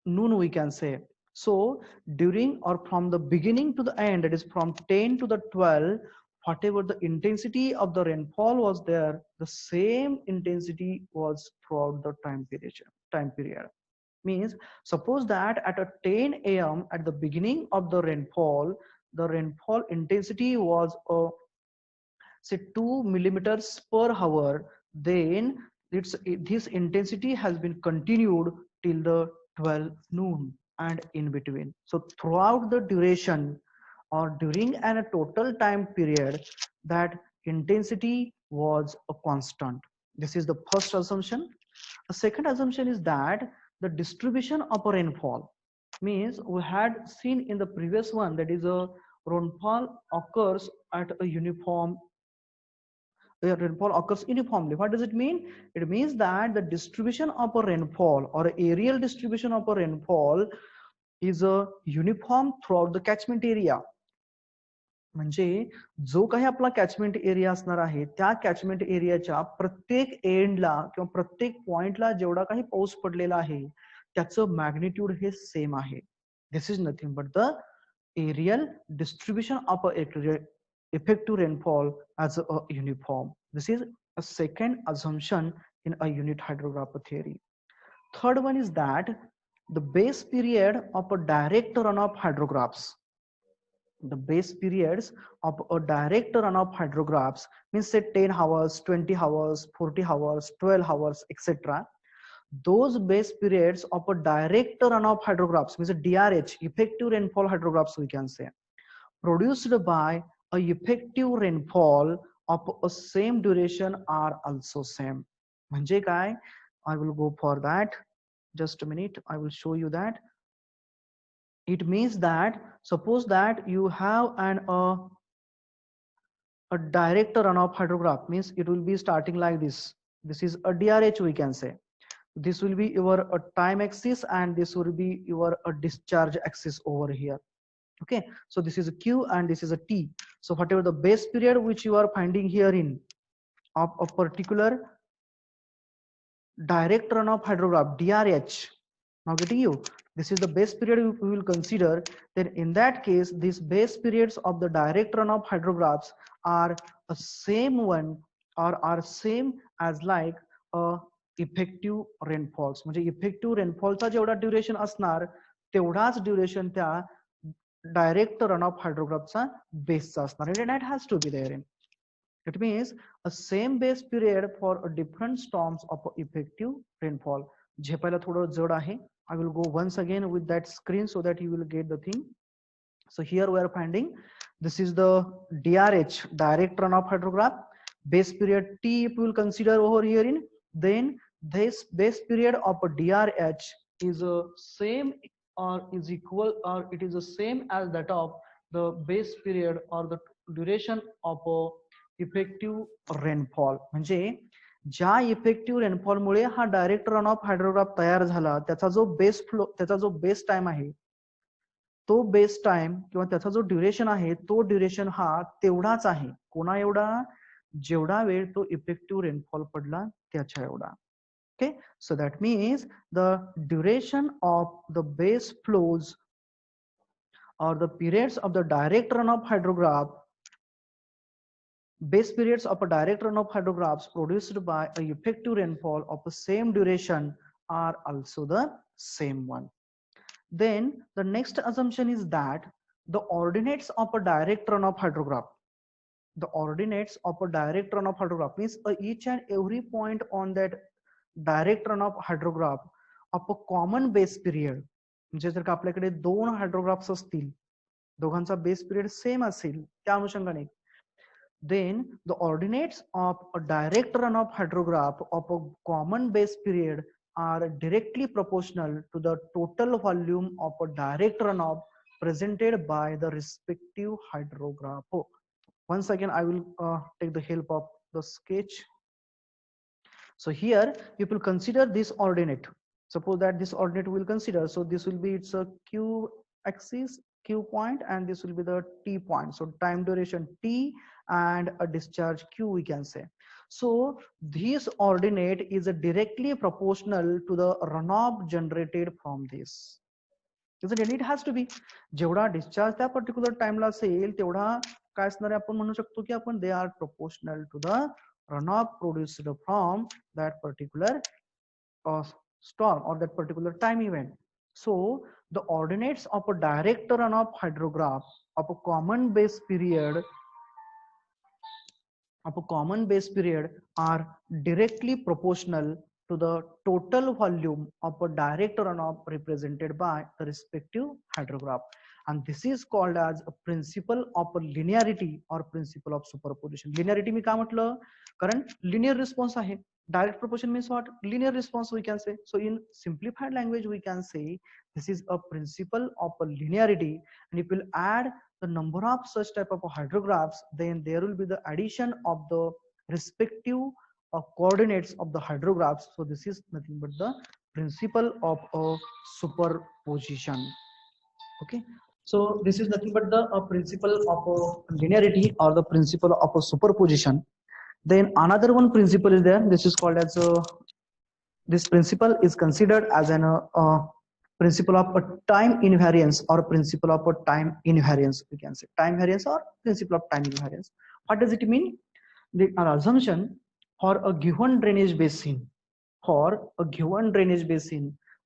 Speaker 1: noon we can say. So during or from the beginning to the end, that is from 10 to the 12, whatever the intensity of the rainfall was there, the same intensity was throughout the time period. Means suppose that at a 10 a.m. at the beginning of the rainfall intensity was say 2 millimeters per hour, then this intensity has been continued till the 12 noon and in between. So throughout the duration or during a total time period, that intensity was a constant. This is the first assumption. The second assumption is that the distribution of a rainfall, means we had seen in the previous one, that is a rainfall occurs at a uniform, rainfall occurs uniformly. What does it mean? It means that the distribution of a rainfall or aerial distribution of a rainfall is a uniform throughout the catchment area. म्हणजे जो काही आपला catchment area असणार आहे, त्या catchment एरियाच्या प्रत्येक एंडला किंवा प्रत्येक पॉइंटला जेवढा काही पाऊस पडलेला आहे त्याचं मॅग्निट्यूड हे सेम आहे. This is nothing but the areal distribution of a effective rainfall as a uniform. This is a second assumption in a unit hydrograph theory. Third one is that the base period of a direct runoff hydrographs, the base periods of a direct runoff hydrographs, means say 10 hours, 20 hours, 40 hours, 12 hours, etc. Those base periods of a direct runoff hydrographs, means a DRH, effective rainfall hydrographs we can say, produced by a effective rainfall of a same duration are also same. म्हणजे काय? I will go for that. Just a minute, I will show you that. It means that suppose that you have a direct runoff hydrograph, means it will be starting like this. This is a DRH we can say. This will be your time axis and this will be your discharge axis over here. Okay, so this is a Q and this is a T. So whatever the base period which you are finding here in of a particular direct runoff hydrograph, DRH, now getting you, this is the base period we will consider. Then in that case, these base periods of the direct runoff hydrographs are a same one or are same as like a effective rainfalls. म्हणजे effective rainfallचा जेवढा duration असणार तेवढाच duration त्या direct runoff hydrographचा बेसचा असणार, and that has to be there in. It means a same base period for a different storms of effective rainfall. झेपायला थोडं जड आहे. I will go once again with that screen so that you will get the thing. So here we are finding this is the DRH, direct runoff hydrograph. Base period T if we will consider over here in, then this base period of a DRH is same or is equal or it is the same as that of the base period or the duration of a effective rainfall. म्हणजे ज्या effective रेनफॉलमुळे हा direct run off hydrograph तयार झाला, त्याचा जो base flow, त्याचा जो base time आहे, तो बेस टाइम किंवा त्याचा जो ड्युरेशन आहे, तो ड्युरेशन हा तेवढाच आहे. कोणा एवढा? जेवढा वेळ तो इफेक्टिव्ह रेनफॉल पडला त्याच्या एवढा. Okay, so that means the duration of the base flows or the periods of the direct runoff hydrograph, base periods of a direct runoff hydrographs produced by a effective rainfall of the same duration are also the same one. Then the next assumption is that the ordinates of a direct runoff hydrograph, the ordinates of a direct runoff hydrograph means each and every point on that direct run off hydrograph of a common base period, म्हणजे जर का आपल्याकडे दोन हायड्रोग्राफ्स असतील, दोघांचा base period same असेल त्या अनुषंगाने, then the ordinates of a direct runoff hydrograph of a common base period are directly proportional to the total volume of a direct runoff presented by the respective hydrograph. Once again I will take the help of the sketch. So here you will consider this ordinate. Suppose that this ordinate will consider. So this will be its a q axis, q point, and this will be the t point. So time duration t and a discharge q we can say. So this ordinate is directly proportional to the runoff generated from this. Isn't it? It has to be. जेवढा discharge त्या particular time ला असेल तेवढा काय असणार आहे, आपण म्हणू शकतो की आपण they are proportional to the runoff produced from that particular storm or that particular time event. So the ordinates of a direct runoff hydrograph of a common base period are directly proportional to the total volume of a direct runoff represented by the respective hydrograph. And this is called as a principle of a linearity or principle of superposition. Linearity मी का म्हटलं? कारण linear response आहे. Direct proportion means what? Linear response we can say. So in simplified language we can say this is a principle of a linearity, and if we'll add the number of such type of hydrographs, then there will be the addition of the respective coordinates of the hydrographs. So this is nothing but the principle of a superposition. Okay, so this is nothing but the principle of a linearity or the principle of a superposition. Then another one principle is there. This is called as this principle is considered as an principle of a time invariance or principle of a time invariance. We can say time variance or principle of time invariance. What does it mean? The assumption for a given drainage basin,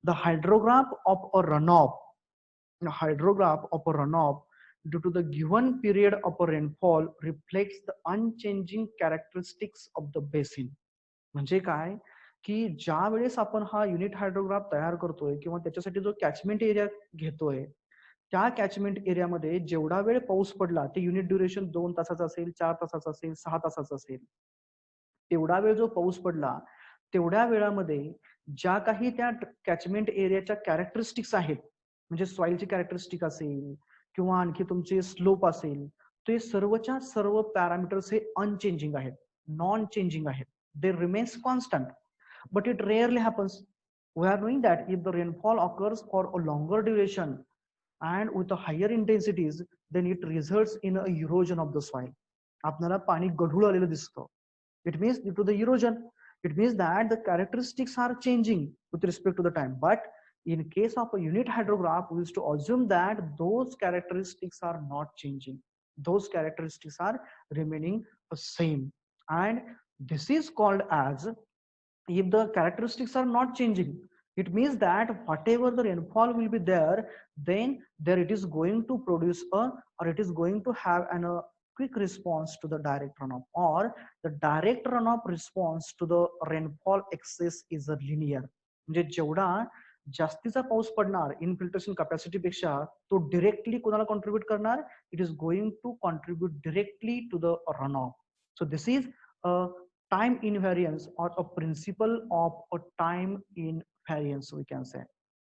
Speaker 1: the hydrograph of a runoff, due to the given period of a rainfall reflects the unchanging characteristics of the basin. म्हणजे काय की ज्या वेळेस आपण हा unit hydrograph तयार करतोय किंवा त्याच्यासाठी जो कॅचमेंट एरिया घेतोय, त्या कॅचमेंट एरियामध्ये जेवढा वेळ पाऊस पडला, ते युनिट ड्युरेशन 2 तासाचा असेल, 4 तासाचा असेल, 6 तासाचा असेल, तेवढा वेळ जो पाऊस पडला तेवढ्या वेळामध्ये ज्या काही त्या कॅचमेंट एरियाच्या कॅरेक्टरिस्टिक्स आहेत, म्हणजे सॉइलची कॅरेक्टरिस्टिक असेल किंवा आणखी तुमचे स्लोप असेल, ते सर्वच्या सर्व पॅरामीटर्स हे अनचेंजिंग आहेत, नॉन चेंजिंग आहेत. They remains constant, but it rarely happens. We are knowing that if the rainfall occurs for a longer duration and with a higher intensities, then it results in a erosion of the soil. आपल्याला पाणी गढूळ आलेलं दिसतं. It means due to the erosion. It means that the characteristics are changing with respect to the time. But in case of a unit hydrograph, we used to assume that those characteristics are not changing. Those characteristics are remaining the same. And this is called as, if the characteristics are not changing, it means that whatever the rainfall will be there, then there it is going to produce a, or it is going to have an quick response to the direct runoff, or the direct runoff response to the rainfall excess is a linear. म्हणजे जेवढा जास्तीचा पाऊस पडणार infiltration capacity पेक्षा, तो directly कोणाला contribute करणार? It is going to contribute directly to the run off. So this is a time invariance or a principle of a time invariance, we can say.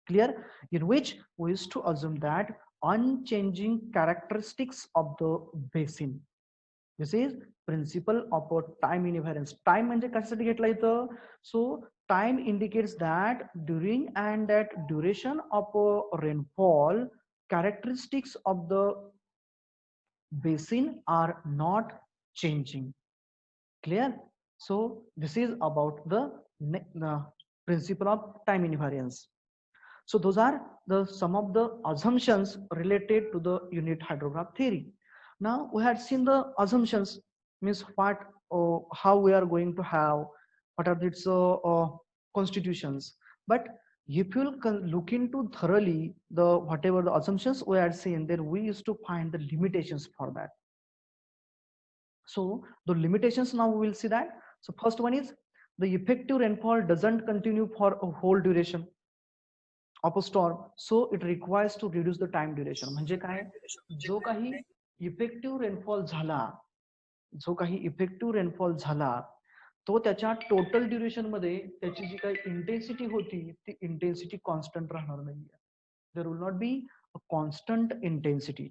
Speaker 1: Clear? In which we used to assume that unchanging characteristics of the basin. This is principle of time invariance. Time म्हणजे कशासाठी घेतला इथं? So time indicates that during and that duration of rainfall characteristics of the basin are not changing. Clear? So this is about the principle of time invariance. So those are the some of the assumptions related to the unit hydrograph theory. Now we had seen the assumptions, means what, how we are going to have, what are its constitutions. But if you look into thoroughly the whatever the assumptions we had seen, then we used to find the limitations for that. So the limitations, now we will see that. So first one is the effective rainfall doesn't continue for a whole duration of a storm, so it requires to reduce the time duration. म्हणजे काय, जो काही effective rainfall झाला, जो काही effective rainfall झाला, तो त्याच्या टोटल ड्युरेशन मध्ये त्याची जी काही इंटेन्सिटी होती ती इंटेन्सिटी कॉन्स्टंट राहणार नाही. There will not be a constant intensity.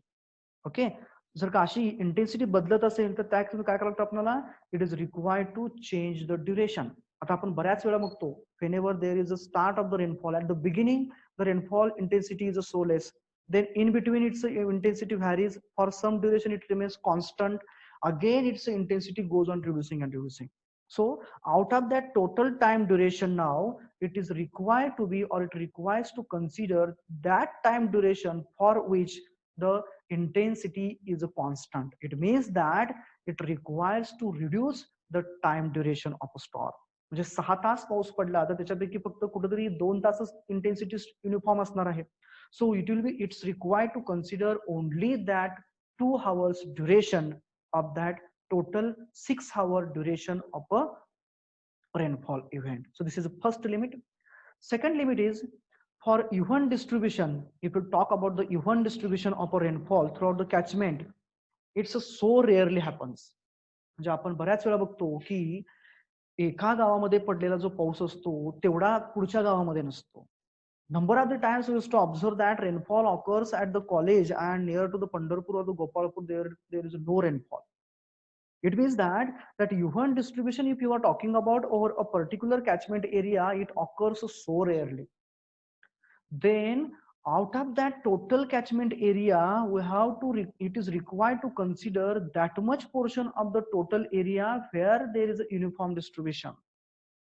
Speaker 1: Okay, जर का अशी इंटेन्सिटी बदलत असेल तर त्या काय करावं लागतं आपल्याला, it is required to change the duration. आता आपण बऱ्याच वेळा बघतो, whenever there is a start of the rainfall, at the beginning the rainfall intensity is so less, then in between its intensity varies, for some duration it remains constant, again its intensity goes on reducing and reducing. So out of that total time duration, now it is required to be, or it requires to consider that time duration for which the intensity is a constant. It means that it requires to reduce the time duration of a storm. म्हणजे 6 तास पाऊस पडला तर त्याच्यापैकी फक्त कुठेतरी 2 तासच intensity uniform असणार आहे. So it will be, it's required to consider only that 2 hours duration of that total 6 hour duration of a rainfall event. So this is the first limit. Second limit is for even distribution. If you talk about the even distribution of a rainfall throughout the catchment, it's so rarely happens. म्हणजे आपण बऱ्याच वेळा बघतो की एका गावामध्ये पडलेला जो पाऊस असतो तेवढा पुढच्या गावामध्ये नसतो. Number of the times we used to observe that rainfall occurs at the college and near to the Pandharpur or the Gopalpur, there is no rainfall. It means that even distribution, if you are talking about over a particular catchment area, it occurs so rarely. Then out of that total catchment area, we have to it is required to consider that much portion of the total area where there is a uniform distribution.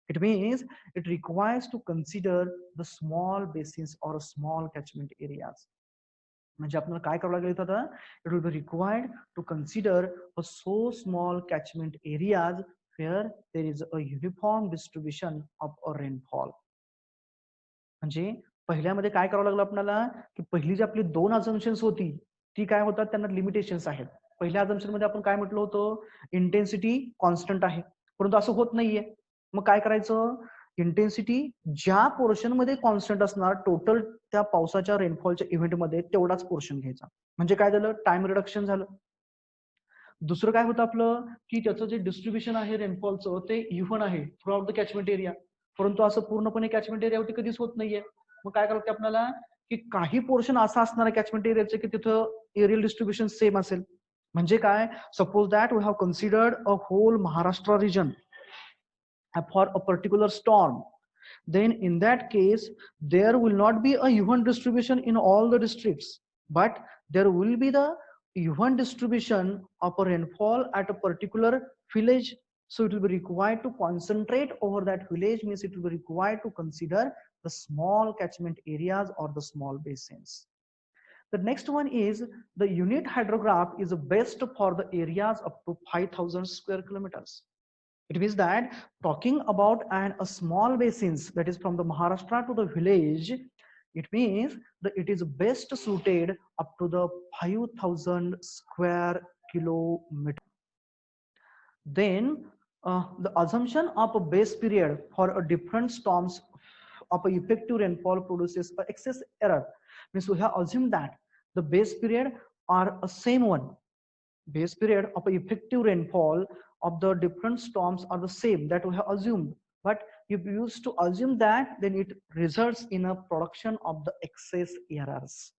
Speaker 1: It means it requires to consider the small basins or small catchment areas. म्हणजे आपल्याला काय करावं लागेल आता, it will be required to consider a so small catchment areas where there is a uniform distribution of a rainfall. म्हणजे पहिल्यामध्ये काय करावं लागलं आपल्याला, की पहिली जी आपली 2 अझम्पशन्स होती ती काय होतात, त्यांना लिमिटेशन्स आहेत. पहिल्या अझम्पशन मध्ये आपण काय म्हटलं होतं, इंटेन्सिटी कॉन्स्टंट आहे, परंतु असं होत नाहीये. मग काय करायचं, इंटेन्सिटी ज्या पोर्शन मध्ये कॉन्स्टंट असणार टोटल त्या पावसाच्या रेनफॉलच्या इव्हेंटमध्ये तेवढाच पोर्शन घ्यायचा. म्हणजे काय झालं, टाइम रिडक्शन झालं. दुसरं काय होतं आपलं, की त्याचं जे डिस्ट्रीब्युशन आहे रेनफॉलचं ते इव्हन आहे through out the catchment area, परंतु असं पूर्णपणे कॅचमेंट एरियावरती कधीच होत नाहीये. मग काय करावं आपल्याला, की काही पोर्शन असा असणार आहे कॅचमेंट एरियाचे की तिथं एरियल डिस्ट्रीब्युशन सेम असेल. म्हणजे काय, suppose that we have considered a whole Maharashtra region for a particular storm, then in that case there will not be a even distribution in all the districts, but there will be the even distribution of a rainfall at a particular village. So it will be required to concentrate over that village, means it will be required to consider the small catchment areas or the small basins. The next one is the unit hydrograph is best for the areas up to 5,000 square kilometers. It means that talking about a small basins, that is from the Maharashtra to the village, it means that it is best suited up to the 5,000 square kilometer. Then the assumption of a base period for a different storms of a effective rainfall produces a excess error. Means we have assumed that the base period are a same one. Base period of a effective rainfall of the different storms are the same, that we have assumed. But if you used to assume that, then it results in a production of the excess errors.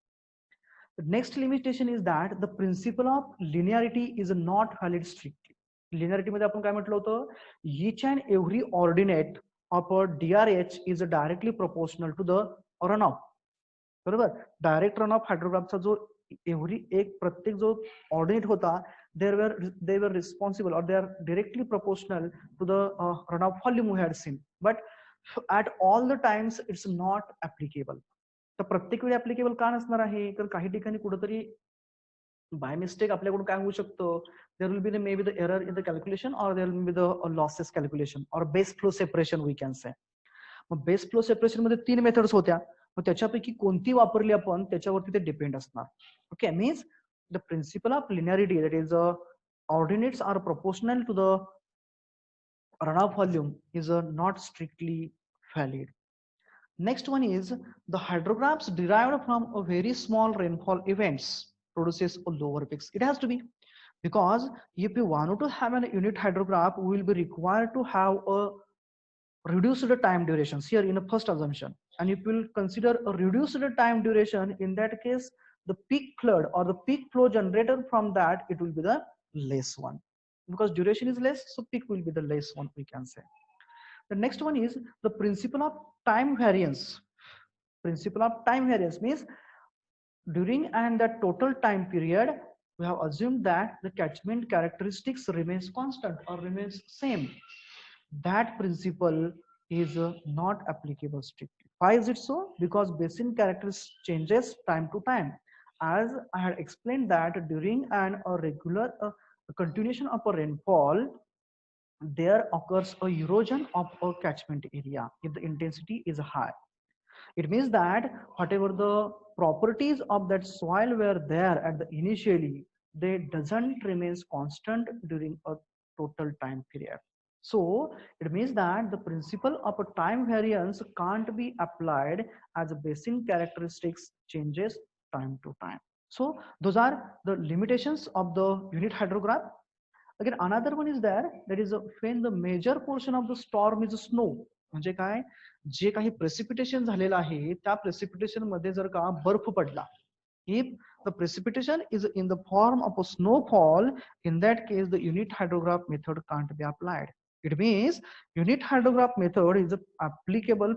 Speaker 1: The next limitation is that the principle of linearity is not valid strictly. Linearity मध्ये आपण काय म्हटलं होतं, each and every ordinate of a DRH is directly proportional to the runoff. बरोबर, direct run of हायड्रोग्राफचा जो every एक प्रत्येक जो ऑर्डिनेट होता they were responsible or they are directly proportional to the runoff volume we had seen, but at all the times it's not applicable. तर प्रत्येक वेळी applicable का नसणार आहे, तर काही ठिकाणी कुठेतरी बाय मिस्टेक आपल्याकडून काय होऊ शकतं, there will be the may be the error in the calculation or there will be the losses calculation or base flow separation we can say. मग बेस फ्लो सेपरेशन मध्ये 3 मेथड्स होत्या, मग त्याच्यापैकी कोणती वापरली आपण त्याच्यावरती ते डिपेंड असणार. Okay, means the principle of linearity that is ordinates are proportional to the runoff volume is not strictly valid. Next one is the hydrographs derived from a very small rainfall events produces a lower peaks. It has to be, because if you want to have a unit hydrograph, we will be required to have a reduced time durations here in a first assumption. And if you will consider a reduced time duration, in that case, the peak flood or the peak flow generated from that, it will be the less one. Because duration is less, so peak will be the less one, we can say. The next one is the principle of time variance. Principle of time variance means during and the total time period, we have assumed that the catchment characteristics remains constant or remains same. That principle is not applicable strictly. Why is it so? Because basin characteristics changes time to time. As I had explained that during a regular continuation of a rainfall, there occurs a erosion of a catchment area if the intensity is high. It means that whatever the properties of that soil were there at the initially, they doesn't remains constant during a total time period. So it means that the principle of a time variance can't be applied as a basin characteristics changes time to time. So those are the limitations of the unit hydrograph. Again, another one is there, that is when the major portion of the storm is snow. म्हणजे काय, जे काही precipitation झालेलं आहे त्या precipitation मध्ये जर का बर्फ पडला, if the precipitation is in the form of a snowfall, in that case the unit hydrograph method can't be applied. It means unit hydrograph method is applicable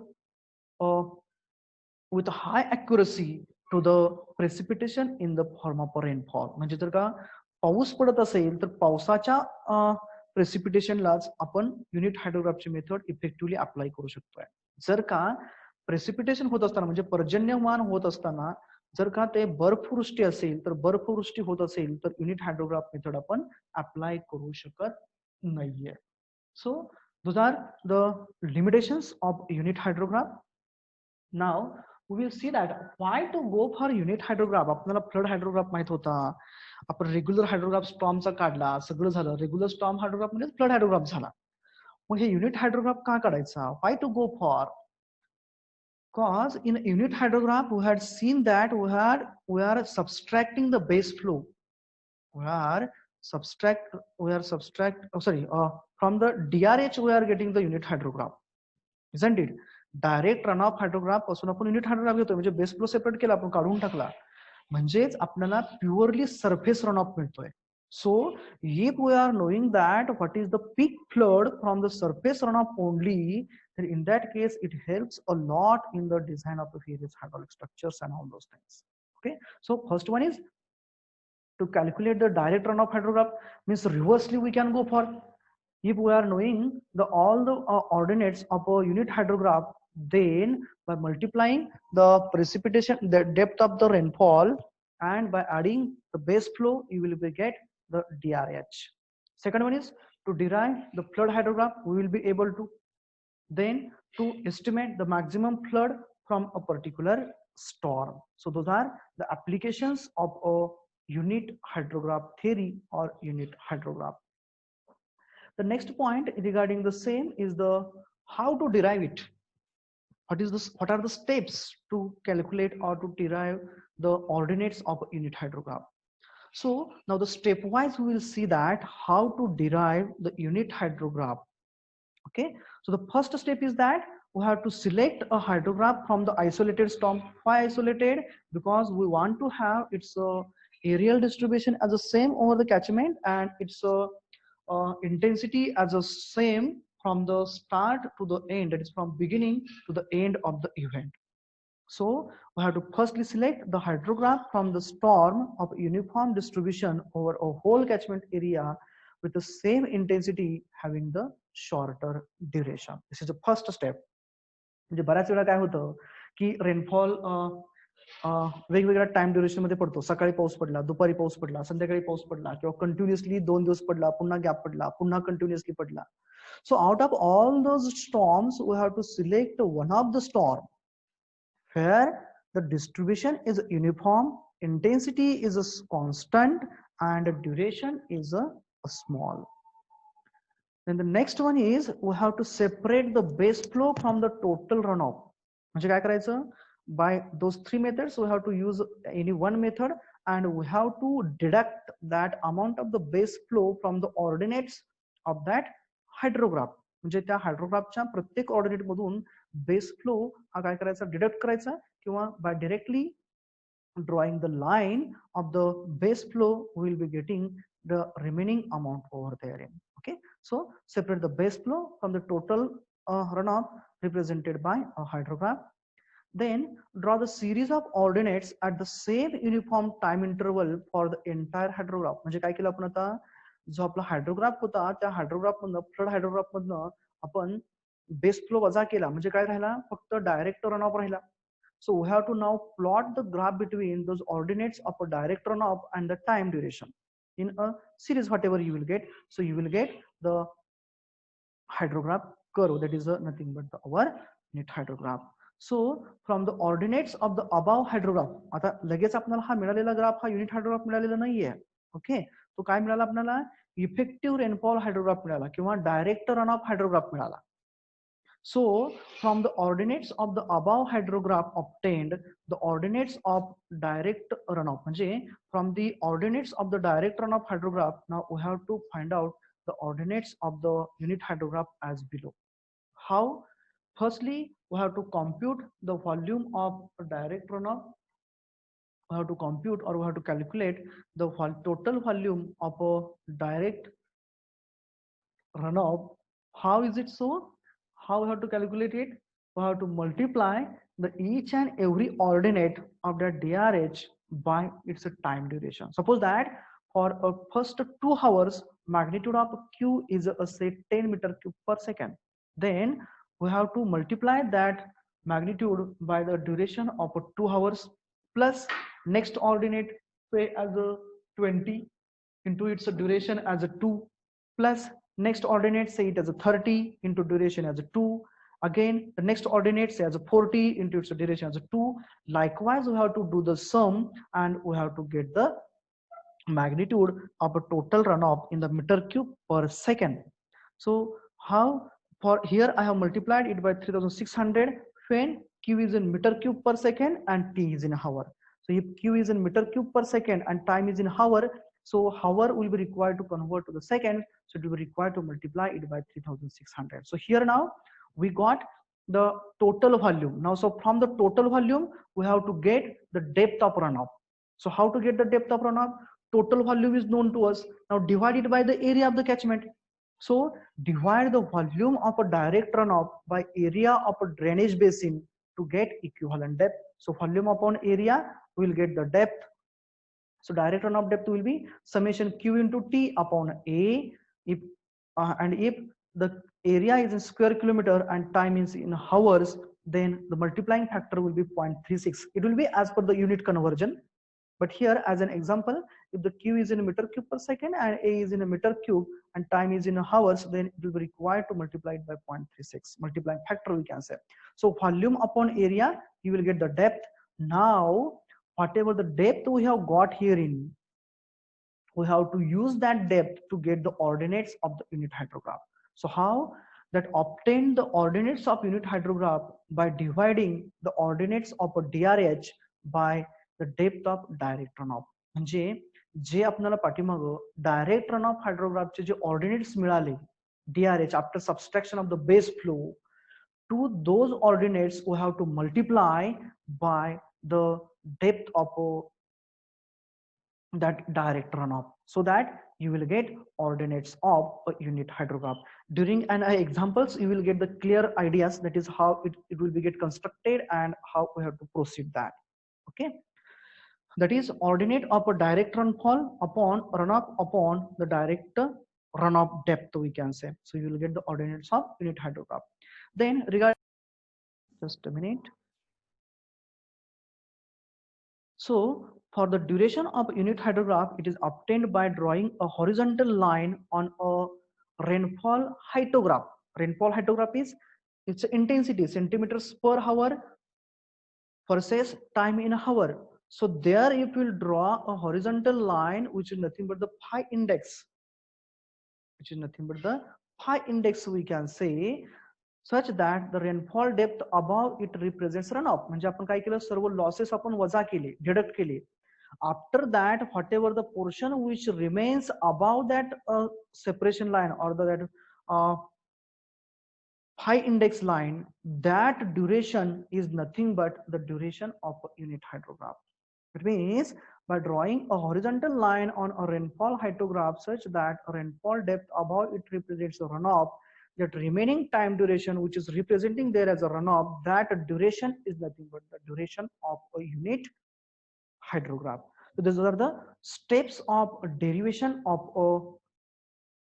Speaker 1: with high accuracy to the precipitation in the form of a rainfall. म्हणजे जर का पाऊस पडत असेल तर पावसाच्या प्रेसिपिटेशनलाच आपण unit हायड्रोग्राफची method effectively apply करू शकतोय. जर का प्रेसिपिटेशन होत असताना म्हणजे पर्जन्यमान होत असताना जर का ते बर्फवृष्टी असेल तर बर्फवृष्टी होत असेल तर युनिट हायड्रोग्राफ मेथड आपण अप्लाय करू शकत नाहीये. So those are the limitations of unit hydrograph. Now we will see that why to go for unit hydrograph. आपल्याला फ्लड हायड्रोग्राफ माहित होता, आपण रेग्युलर हायड्रोग्राफ स्टॉर्मचा काढला, सगळं झालं. रेग्युलर स्टॉर्म हायड्रोग्राफ म्हणजे फ्लड हायड्रोग्राफ झाला. मग हे युनिट हायड्रोग्राफ का काढायचा? Why to go for? Because in unit hydrograph we had seen that we are subtracting the base flow. From the DRH we are getting the unit hydrograph, isn't it? Direct run off hydrograph पासून आपण unit hydrograph घेतोय, म्हणजे base flow separate केला, आपण काढून टाकला, म्हणजेच आपल्याला प्युअरली सरफेस रन ऑफ मिळतोय. So if we are knowing that what is the peak flood from the surface run off only, then in that case it helps a lot in the design of the various hydraulic structures and all those things. Okay, so first one is to calculate the direct runoff hydrograph, means reversely we can go for, if we are knowing all the ordinates of a unit hydrograph, then by multiplying the precipitation, the depth of the rainfall, and by adding the base flow, you will be get the DRH. Second one is to derive the flood hydrograph. We will be able to then to estimate the maximum flood from a particular storm. So those are the applications of a unit hydrograph theory or unit hydrograph. The next point regarding the same is the how to derive it. What are the steps to calculate or to derive the ordinates of a unit hydrograph? So now the stepwise we will see that how to derive the unit hydrograph. Okay, so the first step is that we have to select a hydrograph from the isolated storm. Why isolated? Because we want to have its aerial distribution as the same over the catchment and its intensity as the same from the start to the end, that is from beginning to the end of the event. So we have to firstly select the hydrograph from the storm of uniform distribution over a whole catchment area with the same intensity having the shorter duration. This is the first step. म्हणजे बऱ्याच वेळा काय होतं की rainfall वेगवेगळ्या time duration मध्ये पडतो. सकाळी पाऊस पडला, दुपारी पाऊस पडला, संध्याकाळी पाऊस पडला किंवा कंटिन्युअसली 2 दिवस पडला, पुन्हा गॅप पडला, पुन्हा कंटिन्युअसली पडला. So out of all those storms, we have to select one of the storm where the distribution is uniform, intensity is a constant, and duration is a small. Then the next one is we have to separate the base flow from the total runoff. म्हणजे काय करायचं? By those three methods, we have to use any one method and we have to deduct that amount of the base flow from the ordinates of that hydrograph. म्हणजे त्या हायड्रोग्राफच्या प्रत्येक ordinate मधून base flow हा काय करायचा? Deduct करायचा किंवा by directly drawing the line of the base flow, we will be getting the remaining amount over there. Okay, so separate the base flow from the total runoff represented by a hydrograph. Then draw the series of ordinates at the same uniform time interval for the entire hydrograph. म्हणजे काय केलं आपण आता? जो आपला hydrograph होता त्या hydrograph मधनं फ्लड हायड्रोग्राफ मधनं आपण बेस फ्लो वजा केला म्हणजे काय राहिला? फक्त डायरेक्ट रनऑफ राहिला. So we have to now plot the graph between those ordinates of a direct runoff and the time duration in a series, whatever you will get. So you will get the hydrograph curve, that is nothing but our unit hydrograph. So from the ordinates of the above hydrograph, आता लगेच आपल्याला हा मिळालेला graph हा unit hydrograph मिळालेला नाहीये. Okay, तो काय मिळाला आपल्याला? इफेक्टिव्ह रेनफॉल हायड्रोग्राफ मिळाला किंवा डायरेक्ट रन ऑफ हायड्रोग्राफ मिळाला. So from the ordinates of the above hydrograph obtained the ordinates of direct runoff. म्हणजे from the ordinates of the direct runoff hydrograph, now we have to find out the ordinates of the unit hydrograph as below. How? Firstly, we have to compute the volume of direct runoff. We have to compute or we have to calculate the total volume of a direct runoff. How is it so? How we have to calculate it? We have to multiply the each and every ordinate of that DRH by its time duration. Suppose that for a first 2 hours magnitude of Q is say 10 meter cube per second. Then we have to multiply that magnitude by the duration of 2 hours plus next ordinate say as a 20 into its duration as a 2 plus next ordinate say it as a 30 into duration as a 2. Again the next ordinate say as a 40 into its duration as a 2. Likewise we have to do the sum and we have to get the magnitude of a total runoff in the meter cube per second. So how? For here I have multiplied it by 3600 when Q is in meter cube per second and T is in hour. So if Q is in meter cube per second and time is in hour, so hour will be required to convert to the second, so it will be required to multiply it by 3600. So here now we got the total volume. Now so from the total volume we have to get the depth of runoff. So how to get the depth of runoff? Total volume is known to us. Now divide it by the area of the catchment. So divide the volume of a direct runoff by area of a drainage basin to get equivalent depth. So volume upon area will get the depth. So direct runoff depth will be summation Q into T upon A. If and if the area is in square kilometer and time is in hours, then the multiplying factor will be 0.36. It will be as per the unit conversion. But here as an example, if the Q is in a meter cube per second and A is in a meter cube and time is in hours, then it will be required to multiply it by 0.36. Multiplying factor we can say. So volume upon area, you will get the depth. Now whatever the depth we have got herein, we have to use that depth to get the ordinates of the unit hydrograph. So how? That obtain the ordinates of unit hydrograph by dividing the ordinates of a DRH by the depth of direct runoff. म्हणजे जे आपल्याला पाठीमाग direct run off हायड्रोग्राफचे जे ordinates मिळाले DRH after subtraction of the base flow, to those ordinates we have to multiply by the depth of that direct runoff, so that you will get ordinates of a unit hydrograph. During an examples you will get the clear ideas, that is how it will be get constructed and how we have to proceed that. Okay, that is ordinate of a direct runfall upon runoff upon the direct runoff depth, we can say. So you will get the ordinates of unit hydrograph. Then regarding, just a minute. So for the duration of unit hydrograph, it is obtained by drawing a horizontal line on a rainfall hydrograph. Rainfall hydrograph is its intensity, centimeters per hour versus time in hour. So there if you will draw a horizontal line, which is nothing but the pi index, which is nothing but the pi index, we can say, such that the rainfall depth above it represents runoff. म्हणजे आपण काय केलं, सर्व losses आपण वजा केले, deduct केले. After that, whatever the portion which remains above that separation line or that pi index line, that duration is nothing but the duration of a unit hydrograph. It means by drawing a horizontal line on a rainfall hydrograph such that rainfall depth above it represents a runoff, that remaining time duration which is representing there as a runoff, that duration is nothing but the duration of a unit hydrograph. So these are the steps of derivation of a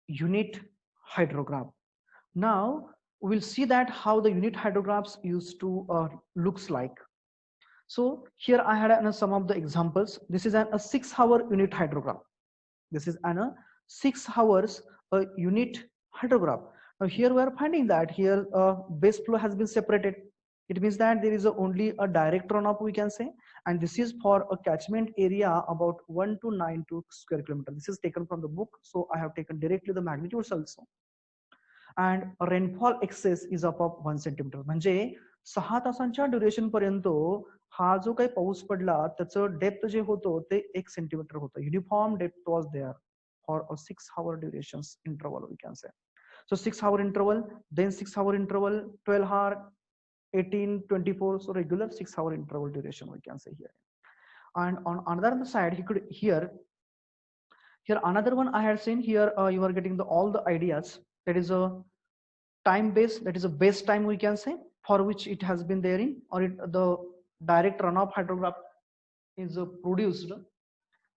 Speaker 1: unit hydrograph. Now we will see that how the unit hydrographs used to looks like. So here I had some of the examples. This is a 6-hour unit hydrograph. This is a 6 hours unit hydrograph. Now here we are finding that here base flow has been separated. It means that there is only a direct runoff, we can say, and this is for a catchment area about 1292 square kilometer. This is taken from the book, so I have taken directly the magnitudes also. And rainfall excess is up of 1 centimeter. म्हणजे 6 तासांच्या duration पर्यंत हा जो काही पाऊस पडला त्याचं depth जे होतं ते 1 सेंटीमीटर होतं. Uniform depth was there for a 6 hour durations interval, we can say. So 6 hour interval, then 6 hour interval, 12 hour, 18, 24. So regular 6 hour interval duration, we can say here. And on another side, he could here another one I had seen here. You are getting all the ideas. That is a time base, that is a base time, we can say, for which it has been there in, or the direct runoff hydrograph is produced.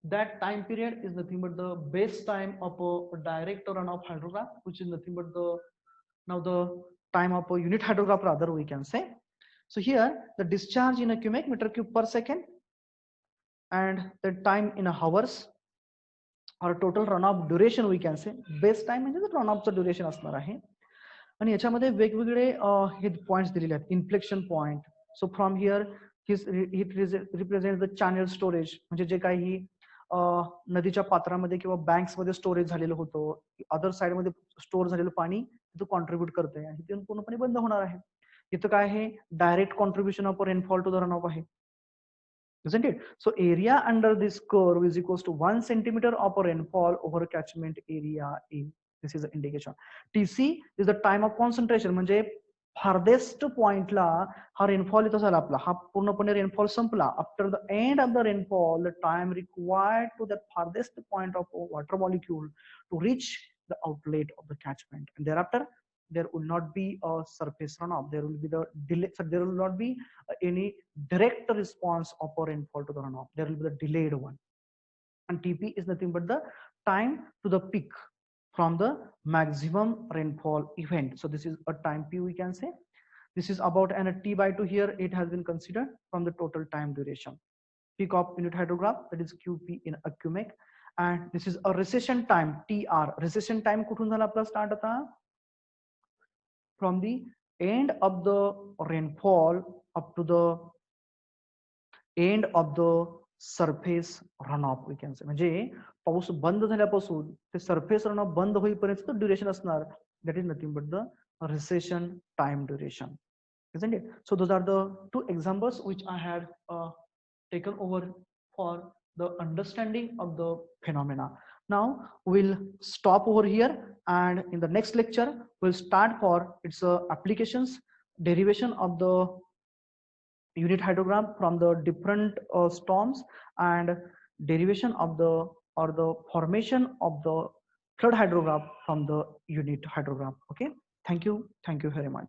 Speaker 1: That time period is nothing but the base time of a direct runoff hydrograph, which is nothing but the time of a unit hydrograph, rather, we can say. So here the discharge in a cubic meter cube per second, and the time in hours, or total runoff duration, we can say. Base time म्हणजे runoff चं duration असणार आहे. आणि याच्यामध्ये वेगवेगळे हे points दिलेले आहेत. Inflection point. So from here it represent the channel storage, म्हणजे जे काही नदीच्या पात्रामध्ये किंवा बँक्स मध्ये स्टोरेज झालेलं होतं, अदर साइड मध्ये स्टोर झालेलं पाणी तिथं कॉन्ट्रीब्युट करतंय आणि तिथून पूर्णपणे बंद होणार आहे. इथं काय आहे, direct contribution of rainfall to the run off आहे. Isn't it? So area under this curve is equals to 1 centimeter of rainfall over catchment area A. This is the indication. TC is the time of concentration. म्हणजे farthest point ला हा rainfall इथं झाला आपला, हा पूर्णपणे rainfall संपला. After the end of the rainfall, the time required to the farthest point of a water molecule to reach the outlet of the catchment, and thereafter there will not be a surface runoff. There will be the delay. So there will not be any direct response of a rainfall to the runoff. There will be the delayed one. And TP is nothing but the time to the peak from the maximum rainfall event. So this is a time P, we can say. This is about an T by 2 here. It has been considered from the total time duration. Peak of unit hydrograph, that is QP in a cubic. And this is a recession time, TR. Recession time कुठून झाला आपला start आता? From the end of the rainfall up to the end of the surface runoff, we can say. म्हणजे पाऊस बंद झाल्यापासून ते surface runoff बंद होईपर्यंत ड्युरेशन असणार. That is nothing but the recession time duration, isn't it? So those are the 2 examples which I had taken over for the understanding of the phenomena. Now we'll stop over here, and in the next lecture we'll start for its applications. derivation of the unit hydrogram from the different storms, and derivation of the or the formation of the flood hydrograph from the unit hydrogram. Okay, thank you very much.